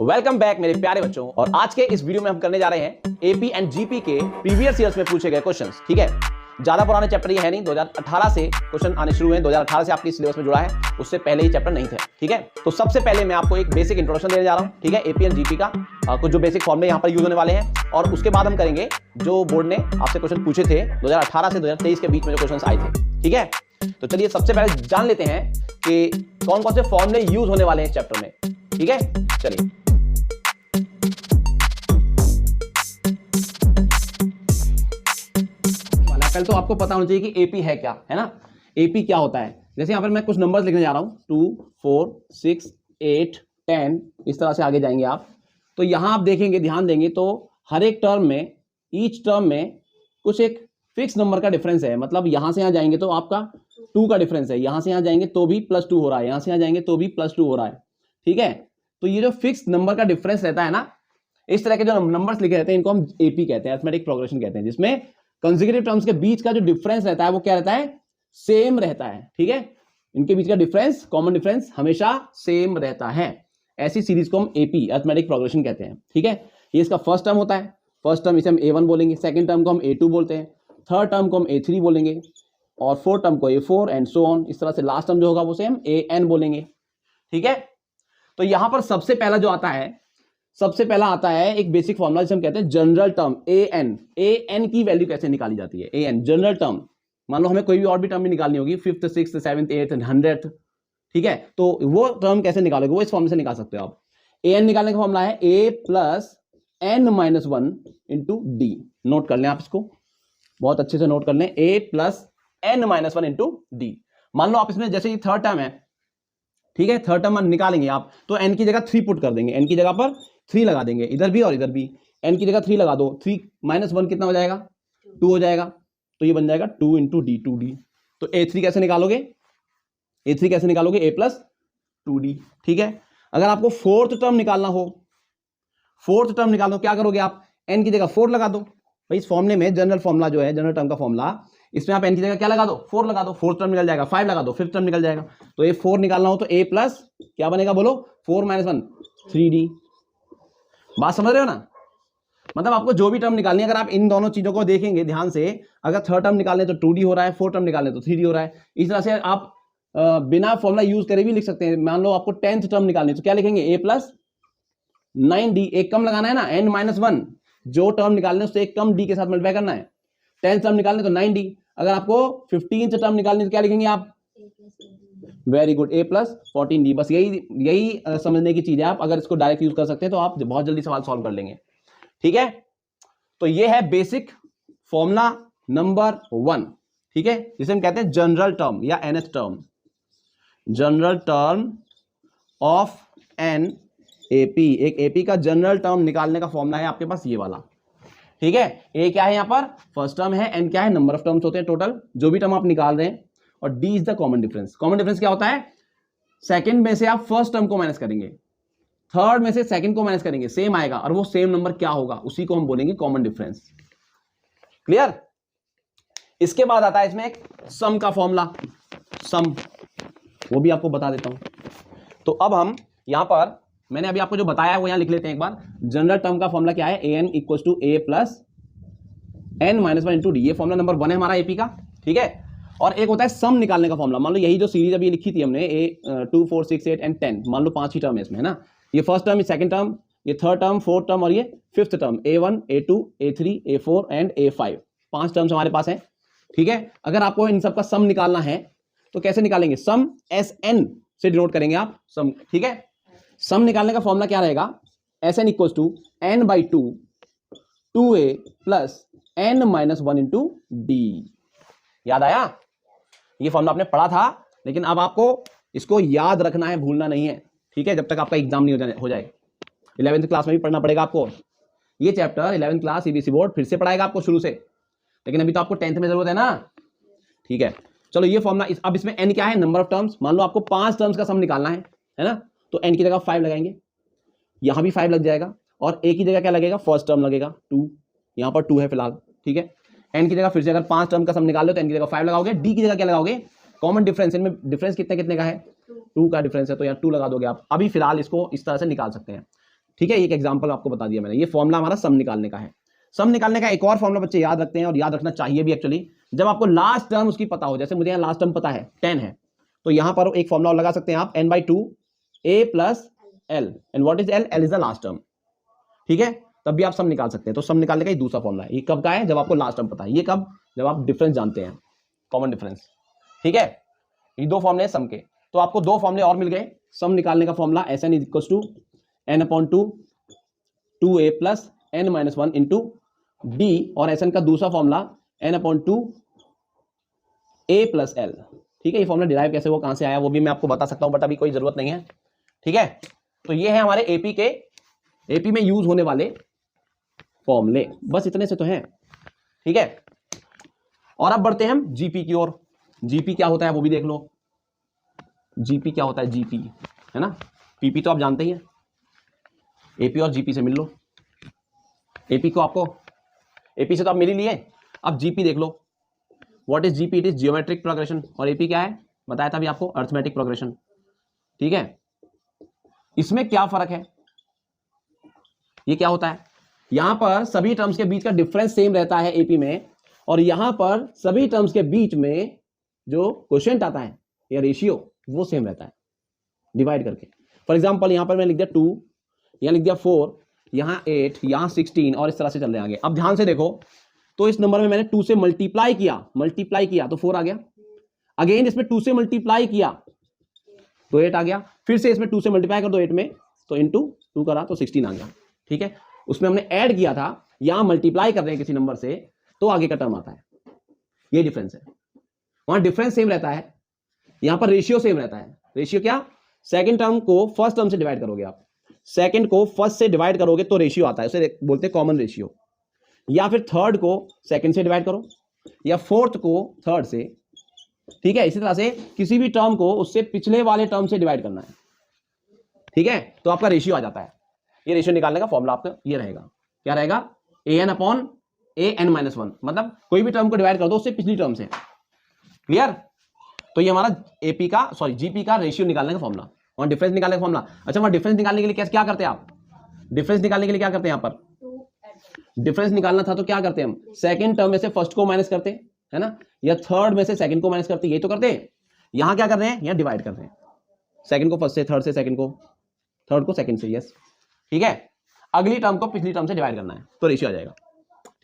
Welcome back मेरे प्यारे बच्चों। और आज के इस वीडियो में हम करने जा रहे हैं एपी एंड जीपी के प्रीवियस ईयर्स में पूछे गए क्वेश्चंस। ठीक है, ज्यादा पुराने चैप्टर ये है नहीं, 2018 से क्वेश्चन आने शुरू हुए हैं, 2018 से आपकी सिलेबस में जुड़ा है, उससे पहले ही चैप्टर नहीं थे। ठीक है, तो सबसे पहले मैं आपको एक बेसिक इंट्रोडक्शन देने जा रहा हूं। ठीक है, एपी एंड जीपी का कुछ जो बेसिक फॉर्मूले यहाँ पर यूज होने वाले हैं, और उसके बाद हम करेंगे जो बोर्ड ने आपसे क्वेश्चन पूछे थे 2018 से 2023 के बीच में जो क्वेश्चन आए थे। ठीक है, तो चलिए सबसे पहले जान लेते हैं कि कौन कौन से फॉर्मूले यूज होने वाले हैं इस चैप्टर में। ठीक है, चलिए पहले तो आपको पता होना चाहिए कि एपी है क्या, है ना। एपी क्या होता है, जैसे यहां पर मैं कुछ नंबर्स लिखने जा रहा हूं, 2, 4, 6, 8, 10, इस तरह से आगे जाएंगे आप। तो यहां आप देखेंगे, ध्यान देंगे तो हर एक टर्म में, ईच टर्म में कुछ एक फिक्स नंबर का डिफरेंस है। मतलब यहां से यहां जाएंगे तो आपका 2 का डिफरेंस है, यहां से यहां जाएंगे तो भी +2 हो रहा है, यहां से यहां जाएंगे तो भी +2 हो रहा है। ठीक है, तो ये जो फिक्स नंबर का डिफरेंस रहता है ना, इस तरह के जो नंबर्स लिखे रहते हैं इनको हम एपी कहते हैं, अरिथमेटिक प्रोग्रेशन कहते हैं, जिसमें कंसेक्यूटिव टर्म्स के बीच का जो डिफरेंस रहता है वो क्या रहता है, सेम रहता है। ठीक है, इनके बीच का डिफरेंस, कॉमन डिफरेंस हमेशा सेम रहता है। ऐसी सीरीज को हम एपी, अरिथमेटिक प्रोग्रेशन कहते हैं। ठीक है, ये इसका फर्स्ट टर्म होता है, फर्स्ट टर्म इसे हम A1 बोलेंगे, सेकंड टर्म को हम A2 बोलते हैं, थर्ड टर्म को हम A3 बोलेंगे, और फोर्थ टर्म को A4 एंड सो ऑन। इस तरह से लास्ट टर्म जो होगा उसे हम AN बोलेंगे। ठीक है, तो यहां पर सबसे पहला जो आता है, सबसे पहला आता है एक बेसिक फॉर्मूला जिसे हम कहते हैं जनरल टर्म AN। AN की वैल्यू कैसे निकाली जाती है, AN जनरल टर्म। मान लो हमें कोई भी और भी टर्म भी निकालनी होगी, 5th, 6th, 7th, 8th and 100th। ठीक है, तो वो टर्म कैसे निकालोगे, वो इस फॉर्मूले से निकाल सकते हो आप। AN निकालने का फॉर्मूला है A + n-1 × D। नोट कर लें आप इसको, बहुत अच्छे से नोट कर लें, A + n-1 × D। मान लो आप इसमें जैसे ये थर्ड टर्म है, ठीक है, थर्ड टर्म निकालेंगे आप, तो n की जगह 3 पुट कर देंगे, n की जगह पर 3 लगा देंगे, इधर भी और इधर भी n की जगह 3 लगा दो, 3 - 1 कितना हो जाएगा, 2 हो जाएगा। तो ये बन जाएगा 2 × D, 2D। तो A3 कैसे निकालोगे, A3 कैसे निकालोगे, A + 2D। ठीक है, अगर आपको फोर्थ टर्म निकालना हो, फोर्थ टर्म निकालो, क्या करोगे आप, n की जगह 4 लगा दो। भाई इस फॉर्मूले में जनरल फॉर्मूला जो है, जनरल टर्म का फॉर्मूला, इसमें आप n की जगह क्या लगा दो, 4 लगा दो, फोर्थ टर्म निकल जाएगा, 5 लगा दो, फिफ्थ टर्म निकल जाएगा। तो ये 4 निकालना हो तो A + क्या बनेगा, बोलो, 4 - 1 3D। बात समझ रहे हो ना, मतलब आपको जो भी टर्म निकालनी है, अगर आप इन दोनों चीजों को देखेंगे ध्यान से, अगर थर्ड टर्म निकालने तो 2D हो रहा है, फोर्थ टर्म निकालने तो 3D हो रहा है। इस तरह से आप बिना फॉर्मूला यूज करे भी लिख सकते हैं। मान लो आपको 10th टर्म निकालनी है तो क्या लिखेंगे, A + 9D। एक कम लगाना है ना, n-1, जो टर्म निकालने उससे एक कम D के साथ मल्टीप्लाई करना है। 10th टर्म निकालने तो 9D। अगर आपको 15th टर्म निकालनी तो क्या लिखेंगे आप, वेरी गुड, A + 14D। बस यही समझने की चीज है। आप अगर इसको डायरेक्ट यूज कर सकते हैं तो आप बहुत जल्दी सवाल सॉल्व कर लेंगे। ठीक है, तो ये है बेसिक फॉर्मूला नंबर 1। ठीक है, जिसे हम कहते हैं जनरल टर्म या nth term, general term of an AP. एक एपी का जनरल टर्म निकालने का फॉर्मूला है आपके पास ये वाला। ठीक है, ए क्या है, यहां पर फर्स्ट टर्म है, एन क्या है, नंबर ऑफ टर्म्स होते हैं टोटल, जो भी टर्म आप निकाल रहे हैं, और D is the common difference. Common difference क्या होता है, सेकंड में से आप फर्स्ट टर्म को माइनस करेंगे, थर्ड में से सेकंड को माइनस करेंगे, सेम आएगा, और वो सेम नंबर क्या होगा उसी को हम बोलेंगे कॉमन डिफरेंस। क्लियर। इसके बाद आता है इसमें एक सम का फॉर्मूला, सम, वो भी आपको बता देता हूं। तो अब हम यहां पर, मैंने अभी आपको जो बताया है वो यहां लिख लेते हैं एक बार। जनरल टर्म का फॉर्मूला क्या है, AN = A + n-1 × D। ये फॉर्मूला नंबर 1 है हमारा एपी का। ठीक है, और एक होता है सम निकालने का फॉर्मूला। मान लो यही जो सीरीज अभी लिखी थी हमने, 2, 4, 6, 8 एंड 10, मान लो 5 ही टर्म है इसमें, है ना। ये फर्स्ट टर्म, ये सेकंड टर्म, ये थर्ड टर्म, फोर्थ टर्म, और ये fifth term, A1, A2, A3, A4 and A5, 5 terms हमारे पास है। ठीक है, अगर आपको इन सबका सम निकालना है तो कैसे निकालेंगे, सम SN से डिनोट करेंगे आप सम। ठीक है, सम निकालने का फॉर्मूला क्या रहेगा, SN = n/2 2A + n-1 × D। याद आया, ये फॉर्मूला आपने पढ़ा था, लेकिन अब आपको इसको याद रखना है, भूलना नहीं है। ठीक है, जब तक आपका एग्जाम नहीं हो जाए। 11th क्लास में भी पढ़ना पड़ेगा आपको ये chapter. 11th class CBSE board फिर से पढ़ाएगा आपको शुरू से, लेकिन अभी तो आपको 10th में जरूरत है ना। ठीक है, चलो ये फॉर्मूला, अब इसमें n क्या है, नंबर ऑफ टर्म्स। मान लो आपको 5 टर्म्स का सम निकालना है ना, तो n की जगह 5 लगाएंगे, यहां भी 5 लग जाएगा, और a की जगह क्या लगेगा, फर्स्ट टर्म लगेगा 2, यहां पर 2 है फिलहाल। ठीक है, n की जगह फिर से अगर 5 टर्म का सम निकाल लो तो n की जगह 5 लगाओगे, d की जगह क्या लगाओगे, कॉमन डिफरेंस। इनमें डिफरेंस कितने कितने का है, 2 का डिफरेंस है, तो यहाँ 2 लगा दोगे आप। अभी फिलहाल इसको इस तरह से निकाल सकते हैं। ठीक है, एक एग्जांपल आपको बता दिया मैंने। ये फॉर्मूला हमारा सम निकालने का है। सम निकालने का एक और फॉर्मूला बच्चे याद रखते हैं और याद रखना चाहिए भी एक्चुअली, जब आपको लास्ट टर्म उसकी पता हो। जैसे मुझे यहाँ लास्ट टर्म पता है 10 है, तो यहां पर एक फॉर्मूला लगा सकते हैं आप, n/2 a plus L. And what is L? L is the last term. ठीक है, तब भी आप सम निकाल सकते हैं। तो सम निकालने का एक दूसरा फॉर्मूला है। ये कब का है? जब आपको लास्ट टर्म पता है। ये कब? जब आप डिफरेंस जानते हैं, कॉमन डिफरेंस। ठीक है, ये दो फॉर्मूले सम के। तो आपको दो फॉर्मूले और मिल गए सम निकालने का। Formula Sn is equal to n/2 2a plus n-1 into d, और Sn का दूसरा formula n/2 a plus L. ठीक है, ये फॉर्मूला डिराइव कैसे हुआ, कहां से आया, वो भी मैं आपको बता सकता हूं, बट अभी कोई जरूरत नहीं है। ठीक है, तो ये है हमारे एपी में यूज होने वाले फॉर्मूले। बस इतने से तो हैं। ठीक है, और अब बढ़ते हैं हम जीपी की ओर। जीपी क्या होता है वो भी देख लो। जीपी क्या होता है? जीपी है ना, पीपी तो आप जानते ही हैं। एपी और जीपी से मिल लो। एपी को आपको, एपी से तो आप मिल ही लिए, अब जीपी देख लो। What is GP? It is geometric progression. और एपी क्या है? बताया था अभी आपको, अर्थमेटिक प्रोग्रेशन। ठीक है, इसमें क्या फर्क है? ये क्या होता है? यहां पर सभी टर्म्स के बीच का डिफरेंस सेम रहता है एपी में, और यहां पर सभी टर्म्स के बीच में जो क्वोशिएंट आता है या रेशियो, वो सेम रहता है डिवाइड करके। फॉर एग्जांपल यहां पर मैं लिख दिया 2, यहां लिख दिया 4, यहां 8, यहां 16, और इस तरह से चल रहे हैं आगे। अब ध्यान से देखो, तो इस नंबर में मैंने 2 से मल्टीप्लाई किया तो 4 आ गया। अगेन इसमें 2 से मल्टीप्लाई किया तो 8 आ गया। फिर से इसमें 2 से मल्टीप्लाई कर दो 8 में, तो इंटू 2 करा तो 16 आ गया। ठीक है, उसमें हमने ऐड किया था, यहां मल्टीप्लाई कर रहे हैं किसी नंबर से, तो आगे का टर्म आता है। ये डिफरेंस है। वहां डिफरेंस सेम रहता है, यहां पर रेशियो सेम रहता है। रेशियो क्या? सेकंड टर्म को फर्स्ट टर्म से डिवाइड करोगे आप, सेकंड को फर्स्ट से डिवाइड करोगे तो रेशियो आता है, उसे बोलते हैं कॉमन रेशियो। या फिर थर्ड को सेकंड से डिवाइड करो, या फोर्थ को थर्ड से। ठीक है, इसी तरह से किसी भी टर्म को उससे पिछले वाले टर्म से डिवाइड करना है। ठीक है, तो आपका रेशियो आ जाता है। ये रेशियो निकालने का फॉर्मूला आपका ये रहेगा। क्या रहेगा? an/an-1, मतलब कोई भी टर्म को डिवाइड कर दो उससे पिछली टर्म से। क्लियर? तो ये हमारा एपी का, सॉरी जीपी का रेशियो निकालने का फॉर्मूला, और डिफरेंस निकालने का फॉर्मूला। अच्छा, वहां डिफरेंस निकालने के लिए क्या करते हैं आप? डिफरेंस निकालने के लिए क्या करते हैं? यहां पर डिफरेंस निकालना था तो क्या करते हैं हम? सेकंड टर्म में से फर्स्ट को माइनस करते हैं, है ना, या थर्ड में से सेकंड को माइनस करते हैं, ये तो करते हैं। यहां क्या कर रहे हैं? यहां डिवाइड कर रहे हैं, सेकंड को फर्स्ट से, थर्ड से सेकंड को, थर्ड को सेकंड से। यस, ठीक है, अगली टर्म को पिछली टर्म से डिवाइड करना है तो रेशियो आ जाएगा।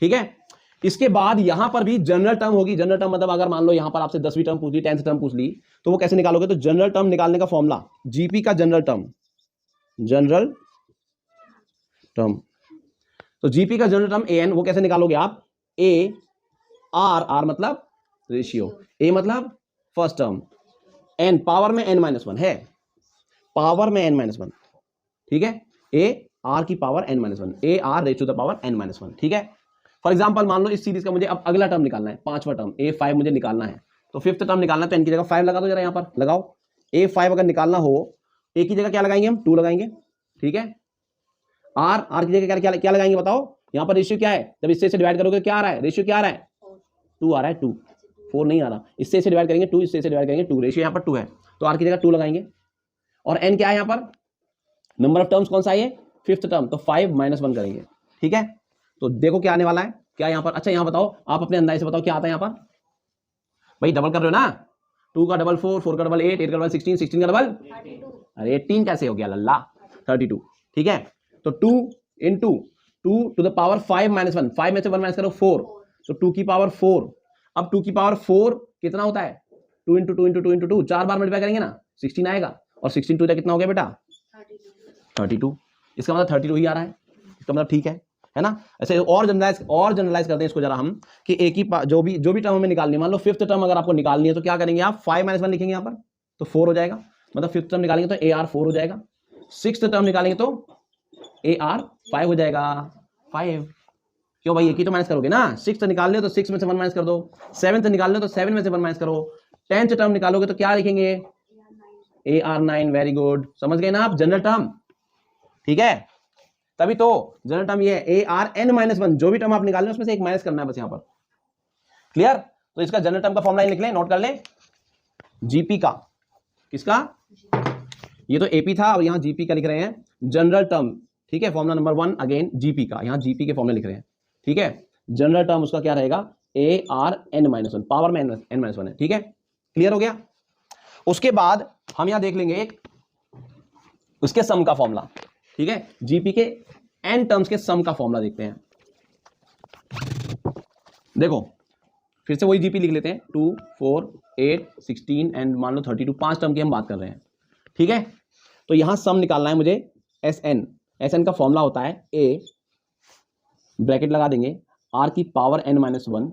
ठीक है, इसके बाद यहां पर भी जनरल टर्म होगी। जनरल टर्म मतलब अगर मान लो यहां पर आपसे 10वीं टर्म पूछ ली, 10th टर्म पूछ ली, तो वो कैसे निकालोगे? तो जनरल टर्म निकालने का फॉर्मूला, जीपी का जनरल टर्म, तो जीपी का जनरल टर्म an, वो कैसे निकालोगे आप? ए आर मतलब रेशियो, ए मतलब फर्स्ट टर्म, एन पावर में n-1 है, पावर में n-1। ठीक है, ए आर की power n-1, A R raise to the power n-1। ठीक है, फॉर एग्जांपल मान लो इस सीरीज का मुझे अब अगला टर्म निकालना है, 5वां टर्म a5 मुझे निकालना है, तो 5th टर्म निकालना है, तो n की जगह 5 लगा दो जरा, यहां पर लगाओ। a5 अगर निकालना हो, a की जगह क्या लगाएंगे हम? 2 लगाएंगे। ठीक है, आर की जगह क्या लगाएंगे बताओ? यहां पर रेशियो क्या है? जब इससे डिवाइड करोगे क्या आ रहा है? रेशियो क्या आ रहा है? 2 आ रहा है, 2, 4 नहीं आ रहा। इससे डिवाइड करेंगे 2, इससे डिवाइड करेंगे 2, रेशियो यहां पर 2 है, तो आर की जगह 2 लगाएंगे। और n क्या है? यहां पर नंबर ऑफ टर्म्स कौन सा है? 5th टर्म, तो 5 - 1 करेंगे। ठीक है, तो देखो क्या आने वाला है, क्या यहां पर? अच्छा, यहां बताओ, आप अपने अंदाजे से बताओ क्या आता है यहां पर? भाई डबल कर रहे हो ना, 2 का डबल 4, 4 का डबल 8, 8 का डबल 16, 16 का डबल 32। अरे 18 कैसे हो गया लल्ला? 32। ठीक है, तो 2 इंटू 2 टू द पावर 5 - 1, 5 में से 1 माइनस करो 4, तो 2 की पावर 4। अब 2 की पावर 4 कितना होता है? 2 इंटू 2 इंटू 2 इंटू 2, 4 बार मल्टीप्लाई करेंगे ना, 16 आएगा, और 16 2 कितना हो गया बेटा? 32। इसका मतलब 32 ही आ रहा है, इसका मतलब ठीक है ना। ऐसे और जनरलाइज करते हैं इसको जरा हम, कि एक ही जो भी टर्म हमें निकालनी है, मान लो 5th टर्म अगर आपको निकालनी है तो क्या करेंगे आप? 5 - 1 लिखेंगे यहां पर, तो 4 हो जाएगा, मतलब 5th टर्म निकालेंगे तो AR 4 हो जाएगा। 6th टर्म निकालेंगे तो AR 5 हो जाएगा, 5। क्यों भाई, एक ही तो माइनस करोगे ना, 6th निकाल ले तो 6 में से 1 माइनस कर दो, 7th निकाल ले तो 7 में से 1 माइनस करो, 10th टर्म निकालोगे तो क्या लिखेंगे? AR 9। वेरी गुड, समझ गए ना आप जनरल टर्म? ठीक है, तभी तो जनरल टर्म ये है ARn-1, जो भी टर्म आप निकाल लें उसमें से एक माइनस करना है बस यहां पर। क्लियर? तो इसका जनरल टर्म का फॉर्मूला लिख लें, नोट कर लें, जीपी का। किसका? ये तो एपी था, और यहां जीपी का लिख रहे हैं, जनरल टर्म ठीक है। फॉर्मूला नंबर 1 अगेन जीपी का, यहां जीपी के फॉर्मूले लिख रहे हैं, ठीक है। जनरल टर्म उसका क्या रहेगा, A R N minus one, power में एन माइनस वन है, ठीक है। क्लियर हो गया। उसके बाद हम यहां देख लेंगे एक उसके सम का फॉर्मूला, ठीक है। जीपी के एन टर्म्स के सम का फॉर्मूला देखते हैं। देखो फिर से वही जीपी लिख लेते हैं, 2 4 8 16 एंड मान लो 32, 5 टर्म की हम बात कर रहे हैं, ठीक है। तो यहां सम निकालना है मुझे, एस एन का फॉर्मूला होता है ए ब्रैकेट लगा देंगे आर की power N minus one,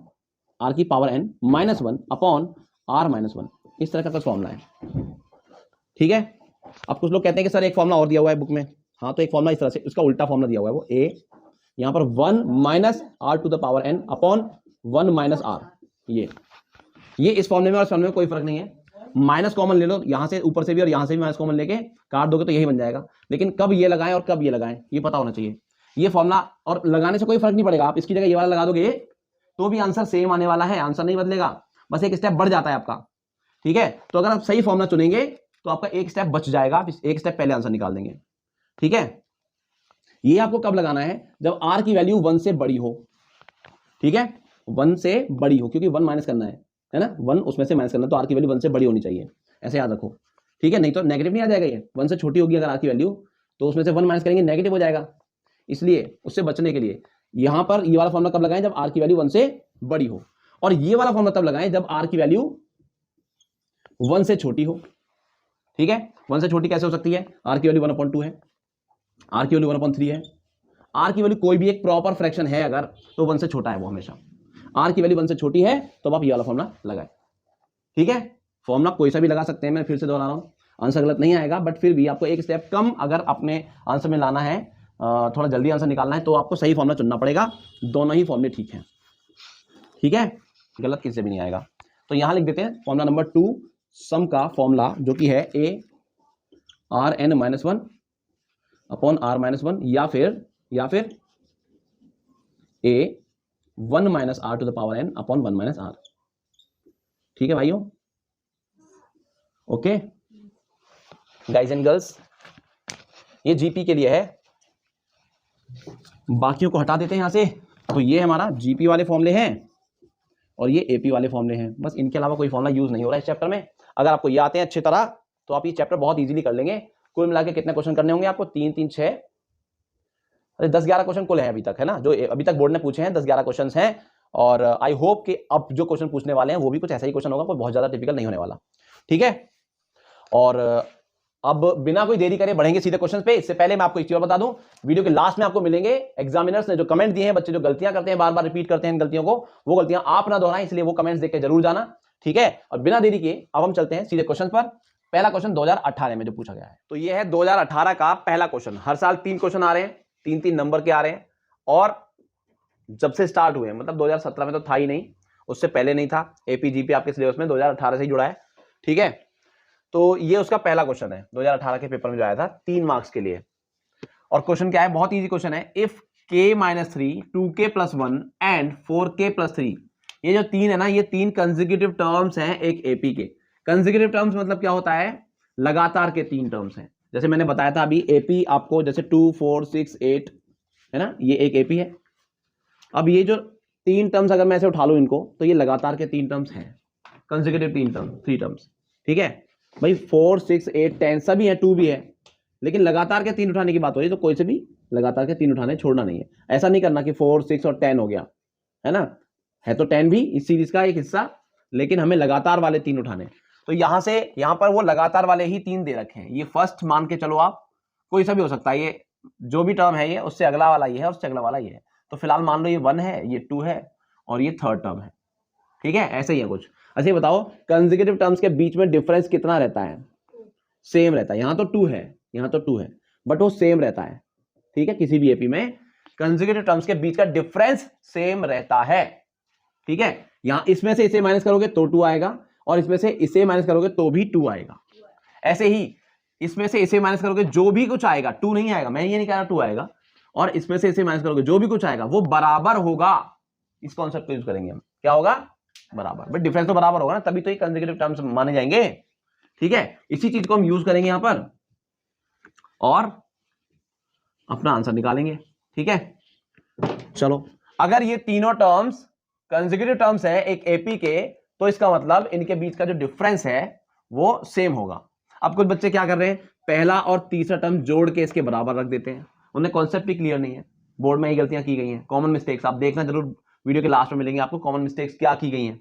R की power N minus one upon R minus one, इस तरह का कुछ फॉर्मूला है, ठीक है। अब कुछ लोग कहते हैं कि सर एक फॉर्मूला और दिया हुआ है बुक में, हाँ तो एक फॉर्मूला इस तरह से, उसका उल्टा फॉर्मूला दिया हुआ है, वो ए यहां पर 1 minus R to the power N upon 1 minus R, ये इस फॉर्मूले में और इस फॉर्मूले में कोई फर्क नहीं है। माइनस कॉमन ले लो, यहां से ऊपर से भी और यहां से भी माइनस कॉमन लेके काट दोगे तो यही बन जाएगा, लेकिन कब ये लगाएं और कब ये लगाएं ये पता होना चाहिए। ये फॉर्मूला और लगाने से कोई फर्क नहीं पड़ेगा, आप इसकी जगह ये वाला लगा दोगे तो भी आंसर सेम आने वाला है, आंसर नहीं बदलेगा, बस एक स्टेप बढ़ जाता है आपका, ठीक है। तो अगर आप सही फॉर्मूला चुनेंगे तो आपका एक स्टेप बच जाएगा, आप एक स्टेप पहले आंसर निकाल देंगे, ठीक है। ये आपको कब लगाना है, जब आर की वैल्यू 1 से बड़ी हो, ठीक है, 1 से बड़ी हो, क्योंकि 1 माइनस करना है ना, 1 उसमें से माइनस करना, तो आर की वैल्यू 1 से बड़ी होनी चाहिए, ऐसे याद रखो, ठीक है। नहीं तो नेगेटिव नहीं आ जाएगा, ये 1 से छोटी होगी अगर आर की वैल्यू तो उसमें से 1 माइनस करेंगे नेगेटिव हो जाएगा, इसलिए उससे बचने के लिए यहां पर ये वाला फॉर्मूला कब लगाएं, जब आर की वैल्यू 1 से बड़ी हो, और ये वाला फॉर्मूला तब लगाएं जब आर की वैल्यू 1 से छोटी हो, ठीक है। 1 से छोटी कैसे हो सकती है, आर की वैल्यू 1/2 है, आर की वैल्यू 1/3 है, आर की वैल्यू कोई भी एक प्रॉपर फ्रैक्शन है अगर तो 1 से छोटा है वो हमेशा, आर की वैल्यू 1 से छोटी है तो आप ये वाला फॉर्मूला लगाएं, ठीक है। फॉर्मूला कोई सा भी लगा सकते हैं, मैं फिर से दोहरा रहा हूं, आंसर गलत नहीं आएगा, बट फिर भी आपको एक स्टेप कम अगर अपने आंसर में लाना है, थोड़ा जल्दी आंसर निकालना है, तो आपको सही फॉर्मूला चुनना पड़ेगा, दोनों ही फॉर्मूले ठीक हैं, ठीक है, गलत किसी से भी नहीं आएगा। तो यहां लिख देते हैं फॉर्मूला नंबर 2 सम का फॉर्मूला जो कि है A R N minus one upon R minus one, या फिर A 1 minus R to the power N upon 1 minus R, ठीक है भाइयों, ओके गाइज एंड गर्ल्स, ये जीपी के लिए है, बाकियों को हटा देते हैं यहां से। तो ये हमारा जीपी वाले फॉर्मूले हैं और ये एपी वाले फॉर्मूले हैं, बस इनके अलावा कोई फॉर्मूला यूज नहीं हो रहा है इस चैप्टर में। अगर आपको ये आते हैं अच्छी तरह तो आप ये चैप्टर बहुत इजीली कर लेंगे। कुल मिला के कितने क्वेश्चन करने होंगे आपको, 3 3 6 10-11 क्वेश्चन कुल है अभी तक, है ना, जो अभी तक बोर्ड ने पूछे हैं 10-11 क्वेश्चन हैं, और आई होप कि अब जो क्वेश्चन पूछने वाले हैं वो भी कुछ ऐसा ही क्वेश्चन होगा, कोई बहुत ज्यादा टिपिकल नहीं होने वाला, ठीक है। और अब बिना कोई देरी करे बढ़ेंगे सीधे क्वेश्चन पे। इससे पहले मैं आपको एक चीज बता दूं, वीडियो के लास्ट में आपको मिलेंगे एग्जामिनर्स ने जो कमेंट दिए हैं, बच्चे जो गलतियां करते हैं, बार बार रिपीट करते हैं गलतियों को, वो गलतियां आप ना दोहराएं, इसलिए वो कमेंट्स देख के जरूर जाना, ठीक है। और बिना देरी किए अब हम चलते हैं सीधे क्वेश्चन पर। पहला क्वेश्चन 2018 में जो पूछा गया है, तो ये है 2018 का पहला क्वेश्चन। हर साल 3 क्वेश्चन आ रहे हैं, 3-3 नंबर के आ रहे हैं, और जब से स्टार्ट हुए, मतलब 2017 में तो था ही नहीं, उससे पहले नहीं था, एपीजीपी आपके सिलेबस में 2018 से ही जुड़ा है, ठीक है। तो ये उसका पहला क्वेश्चन है 2018 के पेपर में जो आया था 3 मार्क्स के लिए। और क्वेश्चन क्या है, बहुत इजी क्वेश्चन है, if k-3 2k+1 and 4k+3, ये जो 3 है ना, ये 3 कंसेक्यूटिव टर्म्स हैं एक एपी के। कंसेक्यूटिव टर्म्स मतलब क्या होता है, लगातार के 3 टर्म्स हैं। जैसे मैंने बताया था अभी, एपी आपको जैसे 2 4 6 8 है ना, ये एक एपी है। अब ये जो 3 टर्म्स अगर मैं ऐसे उठा लूं इनको, तो ये लगातार के 3 टर्म्स हैं, कंसेक्यूटिव 3 टर्म्स, ठीक है भाई। 4 6 8 10 सभी है, 2 भी है, लेकिन लगातार के 3 उठाने की बात हो रही है, तो कोई से भी लगातार के 3 उठाने छोड़ना नहीं है। ऐसा नहीं करना कि 4 6 और 10 हो गया, है ना, है तो 10 भी इस सीरीज का एक हिस्सा, लेकिन हमें लगातार वाले 3 उठाने। तो यहां से यहां पर वो लगातार वाले ही 3 दे रखे हैं, ये फर्स्ट मान के चलो आप, कोई सा भी हो सकता है, ये जो भी टर्म है ये, उससे अगला वाला ये है, उससे अगला वाला ये है। तो फिलहाल मान लो ये 1 है, ये 2 है, और ये थर्ड टर्म है, ठीक है, ऐसे ही है कुछ। अच्छा बताओ, कंसेक्यूटिव टर्म्स के बीच में डिफरेंस कितना रहता है, सेम रहता है। यहां तो 2 है, यहां तो 2 है, बट वो सेम रहता है, ठीक है। किसी भी एपी में कंसेक्यूटिव टर्म्स के बीच का डिफरेंस सेम रहता है, ठीक है। यहां इसमें से इसे माइनस करोगे तो 2 आएगा, और इसमें से इसे माइनस करोगे तो भी 2 आएगा। ऐसे ही इसमें से इसे माइनस करोगे जो भी कुछ आएगा 2 नहीं आएगा, मैं ये नहीं कह रहा 2 आएगा, और इसमें से इसे माइनस करोगे जो भी कुछ आएगा वो बराबर होगा। इस कॉन्सेप्ट को यूज करेंगे हम, क्या होगा, बराबर। बट डिफरेंस तो बराबर होगा ना, तभी तो ये कंसेक्यूटिव टर्म्स माने जाएंगे, ठीक है। इसी चीज को हम यूज करेंगे यहां पर। और अपना आंसर निकालेंगे। ठीक है, चलो अगर ये तीनों टर्म्स कंसेक्यूटिव टर्म्स है एक एपी के, तो इसका मतलब इनके बीच का जो डिफरेंस है वो सेम होगा। अब कुछ बच्चे क्या कर रहे हैं, पहला और तीसरा टर्म जोड़ के इसके बराबर रख देते हैं, उन्हें कॉन्सेप्ट भी क्लियर नहीं है। बोर्ड में ये गलतियां की गई हैं, कॉमन मिस्टेक्स, आप देखना जरूर, वीडियो के लास्ट में मिलेंगे आपको कॉमन मिस्टेक्स क्या की गई हैं।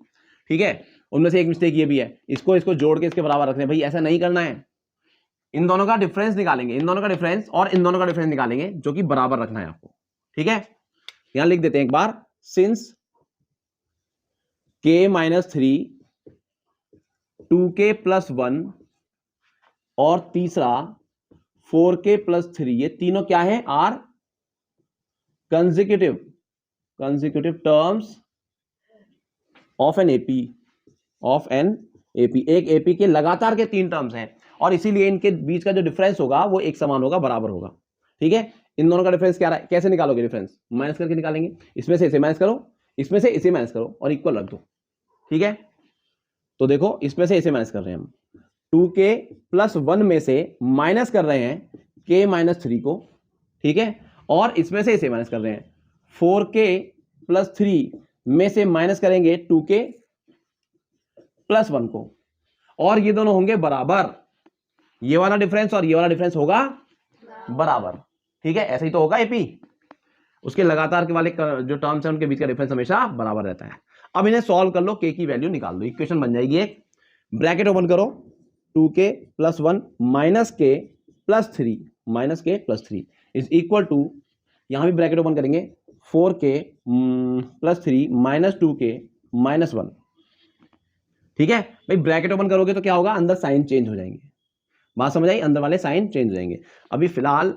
ठीक है, उनमें से एक मिस्टेक ये भी है, इसको जोड़ के इसके बराबर रखने, भाई ऐसा नहीं करना है। इन दोनों का डिफरेंस निकालेंगे, इन दोनों का डिफरेंस और इन दोनों का डिफरेंस निकालेंगे, जो कि बराबर रखना है आपको। ठीक है, यहां लिख देते हैं एक बार, since k minus 3 2k plus 1 और तीसरा 4k प्लस 3, ये तीनों क्या है, are consecutive terms of an AP, एक एपी के लगातार के 3 टर्म्स हैं, और इसीलिए इनके बीच का जो डिफरेंस होगा वो एक समान होगा, बराबर होगा। ठीक है, इन दोनों का डिफरेंस क्या रहा है, कैसे निकालोगे डिफरेंस, माइनस करके निकालेंगे, इसमें से इसे माइनस करो, इसमें से इसे माइनस करो और इक्वल रख दो। ठीक है, तो देखो इसमें से इसे माइनस कर रहे हैं हम, 2k प्लस 1 में से माइनस कर रहे हैं k माइनस 3 को। ठीक है, और इसमें से इसे माइनस कर रहे हैं, 4k प्लस 3 में से माइनस करेंगे 2k प्लस 1 को, और ये दोनों होंगे बराबर, ये वाला डिफरेंस और ये वाला डिफरेंस होगा बराबर। ठीक है, ऐसे ही तो होगा एपी, उसके लगातार के वाले जो टर्म्स हैं उनके बीच का डिफरेंस हमेशा बराबर रहता है। अब इन्हें सॉल्व कर लो, k की वैल्यू निकाल दो, इक्वेशन बन जाएगी एक, ब्रैकेट ओपन करो, 2k plus 1 minus k plus 3 is equal to, यहां भी ब्रैकेट ओपन करेंगे, 4k plus 3 minus 2k minus 1। ठीक है भाई, ब्रैकेट ओपन करोगे तो क्या होगा, अंदर साइन चेंज हो जाएंगे, बात समझ आई, अंदर वाले साइन चेंज हो जाएंगे। अभी फिलहाल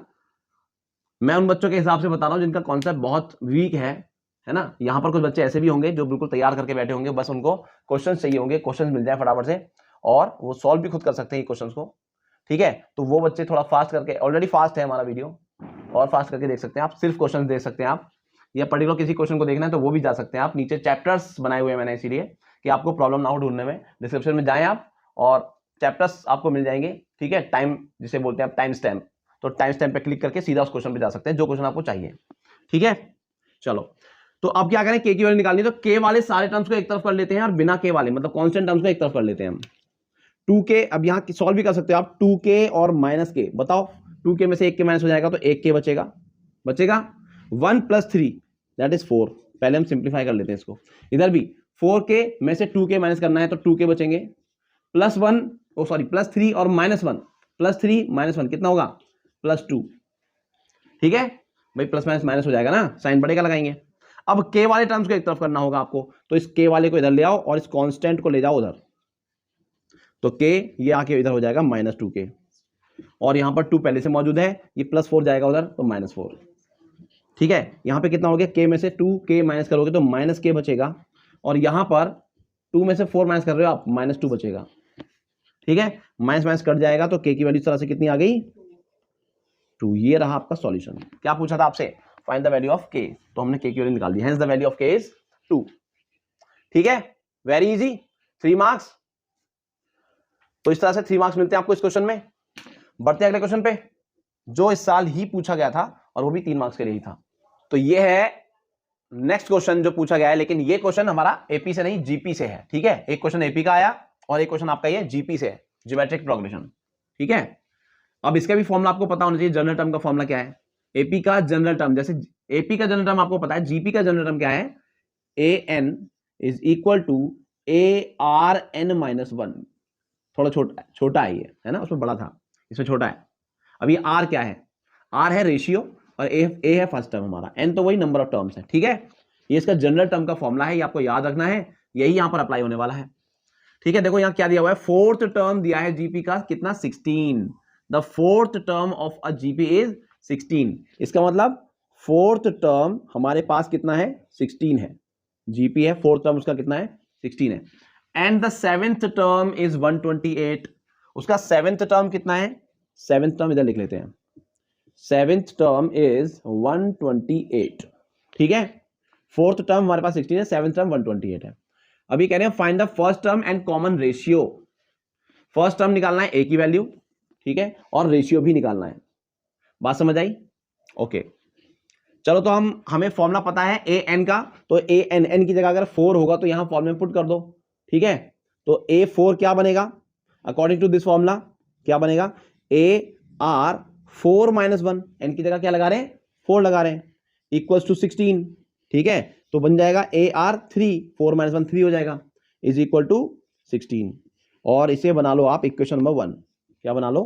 मैं उन बच्चों के हिसाब से बता रहा हूं जिनका कॉन्सेप्ट बहुत वीक है ना। यहां पर कुछ बच्चे ऐसे भी होंगे जो बिल्कुल तैयार करके बैठे होंगे, बस उनको क्वेश्चन चाहिए होंगे, क्वेश्चन मिल जाए फटाफट से, और वो सॉल्व भी खुद कर सकते हैं क्वेश्चन को। ठीक है, तो वो बच्चे थोड़ा फास्ट करके, ऑलरेडी फास्ट है हमारा वीडियो, और फास्ट करके देख सकते हैं आप, सिर्फ क्वेश्चन देख सकते हैं आप, या पर्टिकुलर किसी क्वेश्चन को देखना है तो वो भी जा सकते हैं आप, नीचे चैप्टर्स बनाए हुए हैं मैंने इसीलिए कि आपको प्रॉब्लम ना हो ढूंढने में। डिस्क्रिप्शन में जाएं आप और चैप्टर्स आपको मिल जाएंगे। ठीक है, टाइम जिसे बोलते हैं आप टाइम स्टैम्प, तो टाइम स्टैम्प पे क्लिक करके सीधा उस क्वेश्चन पे जा सकते हैं जो क्वेश्चन आपको चाहिए। ठीक है, चलो तो अब क्या करें, k की वैल्यू निकालनी है, तो k वाले सारे टर्म्स को एक तरफ कर लेते हैं और बिना k वाले मतलब कांस्टेंट टर्म्स को एक तरफ कर लेते हैं हम। 2k, अब यहां सॉल्व भी कर सकते हो आप, 2k और माइनस k, बताओ 2k में से 1k माइनस हो जाएगा तो 1k बचेगा 1 प्लस 3 दैट इज 4, पहले हम सिंप्लीफाई कर लेते हैं इसको। इधर भी 4k में से 2k माइनस करना है तो 2k बचेंगे, प्लस 3 और माइनस 1, प्लस 3 माइनस 1 कितना होगा, प्लस 2। ठीक है भाई, प्लस माइनस माइनस हो जाएगा ना, साइन बढ़ेगा लगाएंगे। अब k वाले टर्म्स को एक तरफ करना होगा आपको, तो इस k वाले को इधर ले आओ और इस कांस्टेंट को ले जाओ उधर, तो k ये आके इधर हो जाएगा माइनस 2k, और यहां पर 2 पहले से मौजूद है, ये प्लस 4 जाएगा उधर तो माइनस 4। ठीक है, यहां पे कितना हो गया, k में से 2k माइनस करोगे तो माइनस k बचेगा, और यहां पर 2 में से 4 माइनस कर रहे हो आप, माइनस 2 बचेगा। ठीक है, माइनस माइनस कट जाएगा तो k की वैल्यू इस तरह से कितनी आ गई, 2। ये रहा आपका सॉल्यूशन। क्या पूछा था आपसे, find the value of k, तो हमने k की वैल्यू निकाल दी, hence the value of k is 2। ठीक है, वेरी इजी, 3 मार्क्स। तो इस तरह से 3 मार्क्स मिलते हैं आपको इस क्वेश्चन में। बढ़ते हैं अगले क्वेश्चन पे, जो इस साल ही पूछा गया था और वो भी 3 मार्क्स के लिए ही था। तो ये है नेक्स्ट क्वेश्चन जो पूछा गया है, लेकिन ये क्वेश्चन हमारा एपी से नहीं जीपी से है। ठीक है, एक क्वेश्चन एपी का आया और एक क्वेश्चन आपका ये जीपी से है, ज्योमेट्रिक प्रोग्रेशन। ठीक है, अब इसका भी फॉर्मूला आपको पता होना चाहिए, जनरल टर्म का फॉर्मूला क्या है, एपी का जनरल टर्म, जैसे एपी का जनरल टर्म आपको पता है, जीपी का जनरल टर्म क्या है, A N is equal to A R N minus 1। थोड़ा छोटा है ये, है ना, उसमें बड़ा था, इसमें छोटा है। अब ये आर क्या है, आर है रेशियो और ए है फर्स्ट टर्म हमारा, एन तो वही नंबर ऑफ टर्म्स है। ठीक है, ये इसका जनरल टर्म का फॉर्मूला है, ये आपको याद रखना है, यही यहां पर अप्लाई होने वाला है। ठीक है, देखो यहां क्या दिया हुआ है, फोर्थ टर्म दिया है जीपी का कितना, 16। The fourth term of a GP is 16। इसका मतलब फोर्थ टर्म हमारे पास कितना है, 16 है, जीपी है, फोर्थ टर्म उसका कितना है, 16 है। And the seventh term is 128। उसका सेवेंथ टर्म कितना है, सेवेंथ टर्म इधर लिख लेते हैं, सेवेंथ टर्म इज 128। ठीक है, फोर्थ टर्म हमारे पास 16 है, सेवेंथ टर्म 128 है। अभी कह रहे हैं find the first term and common ratio. First term निकालना है ए की वैल्यू, ठीक है, और रेशियो भी निकालना है, बात समझ आई। ओके चलो, तो हमें फॉर्मूला पता है ए एन का, तो ए एन, एन की जगह अगर 4 होगा तो यहां फॉर्मूले में पुट कर दो, ठीक है। तो ए 4 क्या बनेगा अकॉर्डिंग टू दिस फॉर्मूला, क्या बनेगा, ए आर 4 - 1, एन की जगह क्या लगा रहे हैं 4 लगा रहे हैं, इक्वल्स टू 16, ठीक है। तो बन जाएगा ए आर 3, 4 - 1 3 हो जाएगा, इज इक्वल टू 16। और इसे बना लो आप इक्वेशन नंबर 1, क्या बना लो,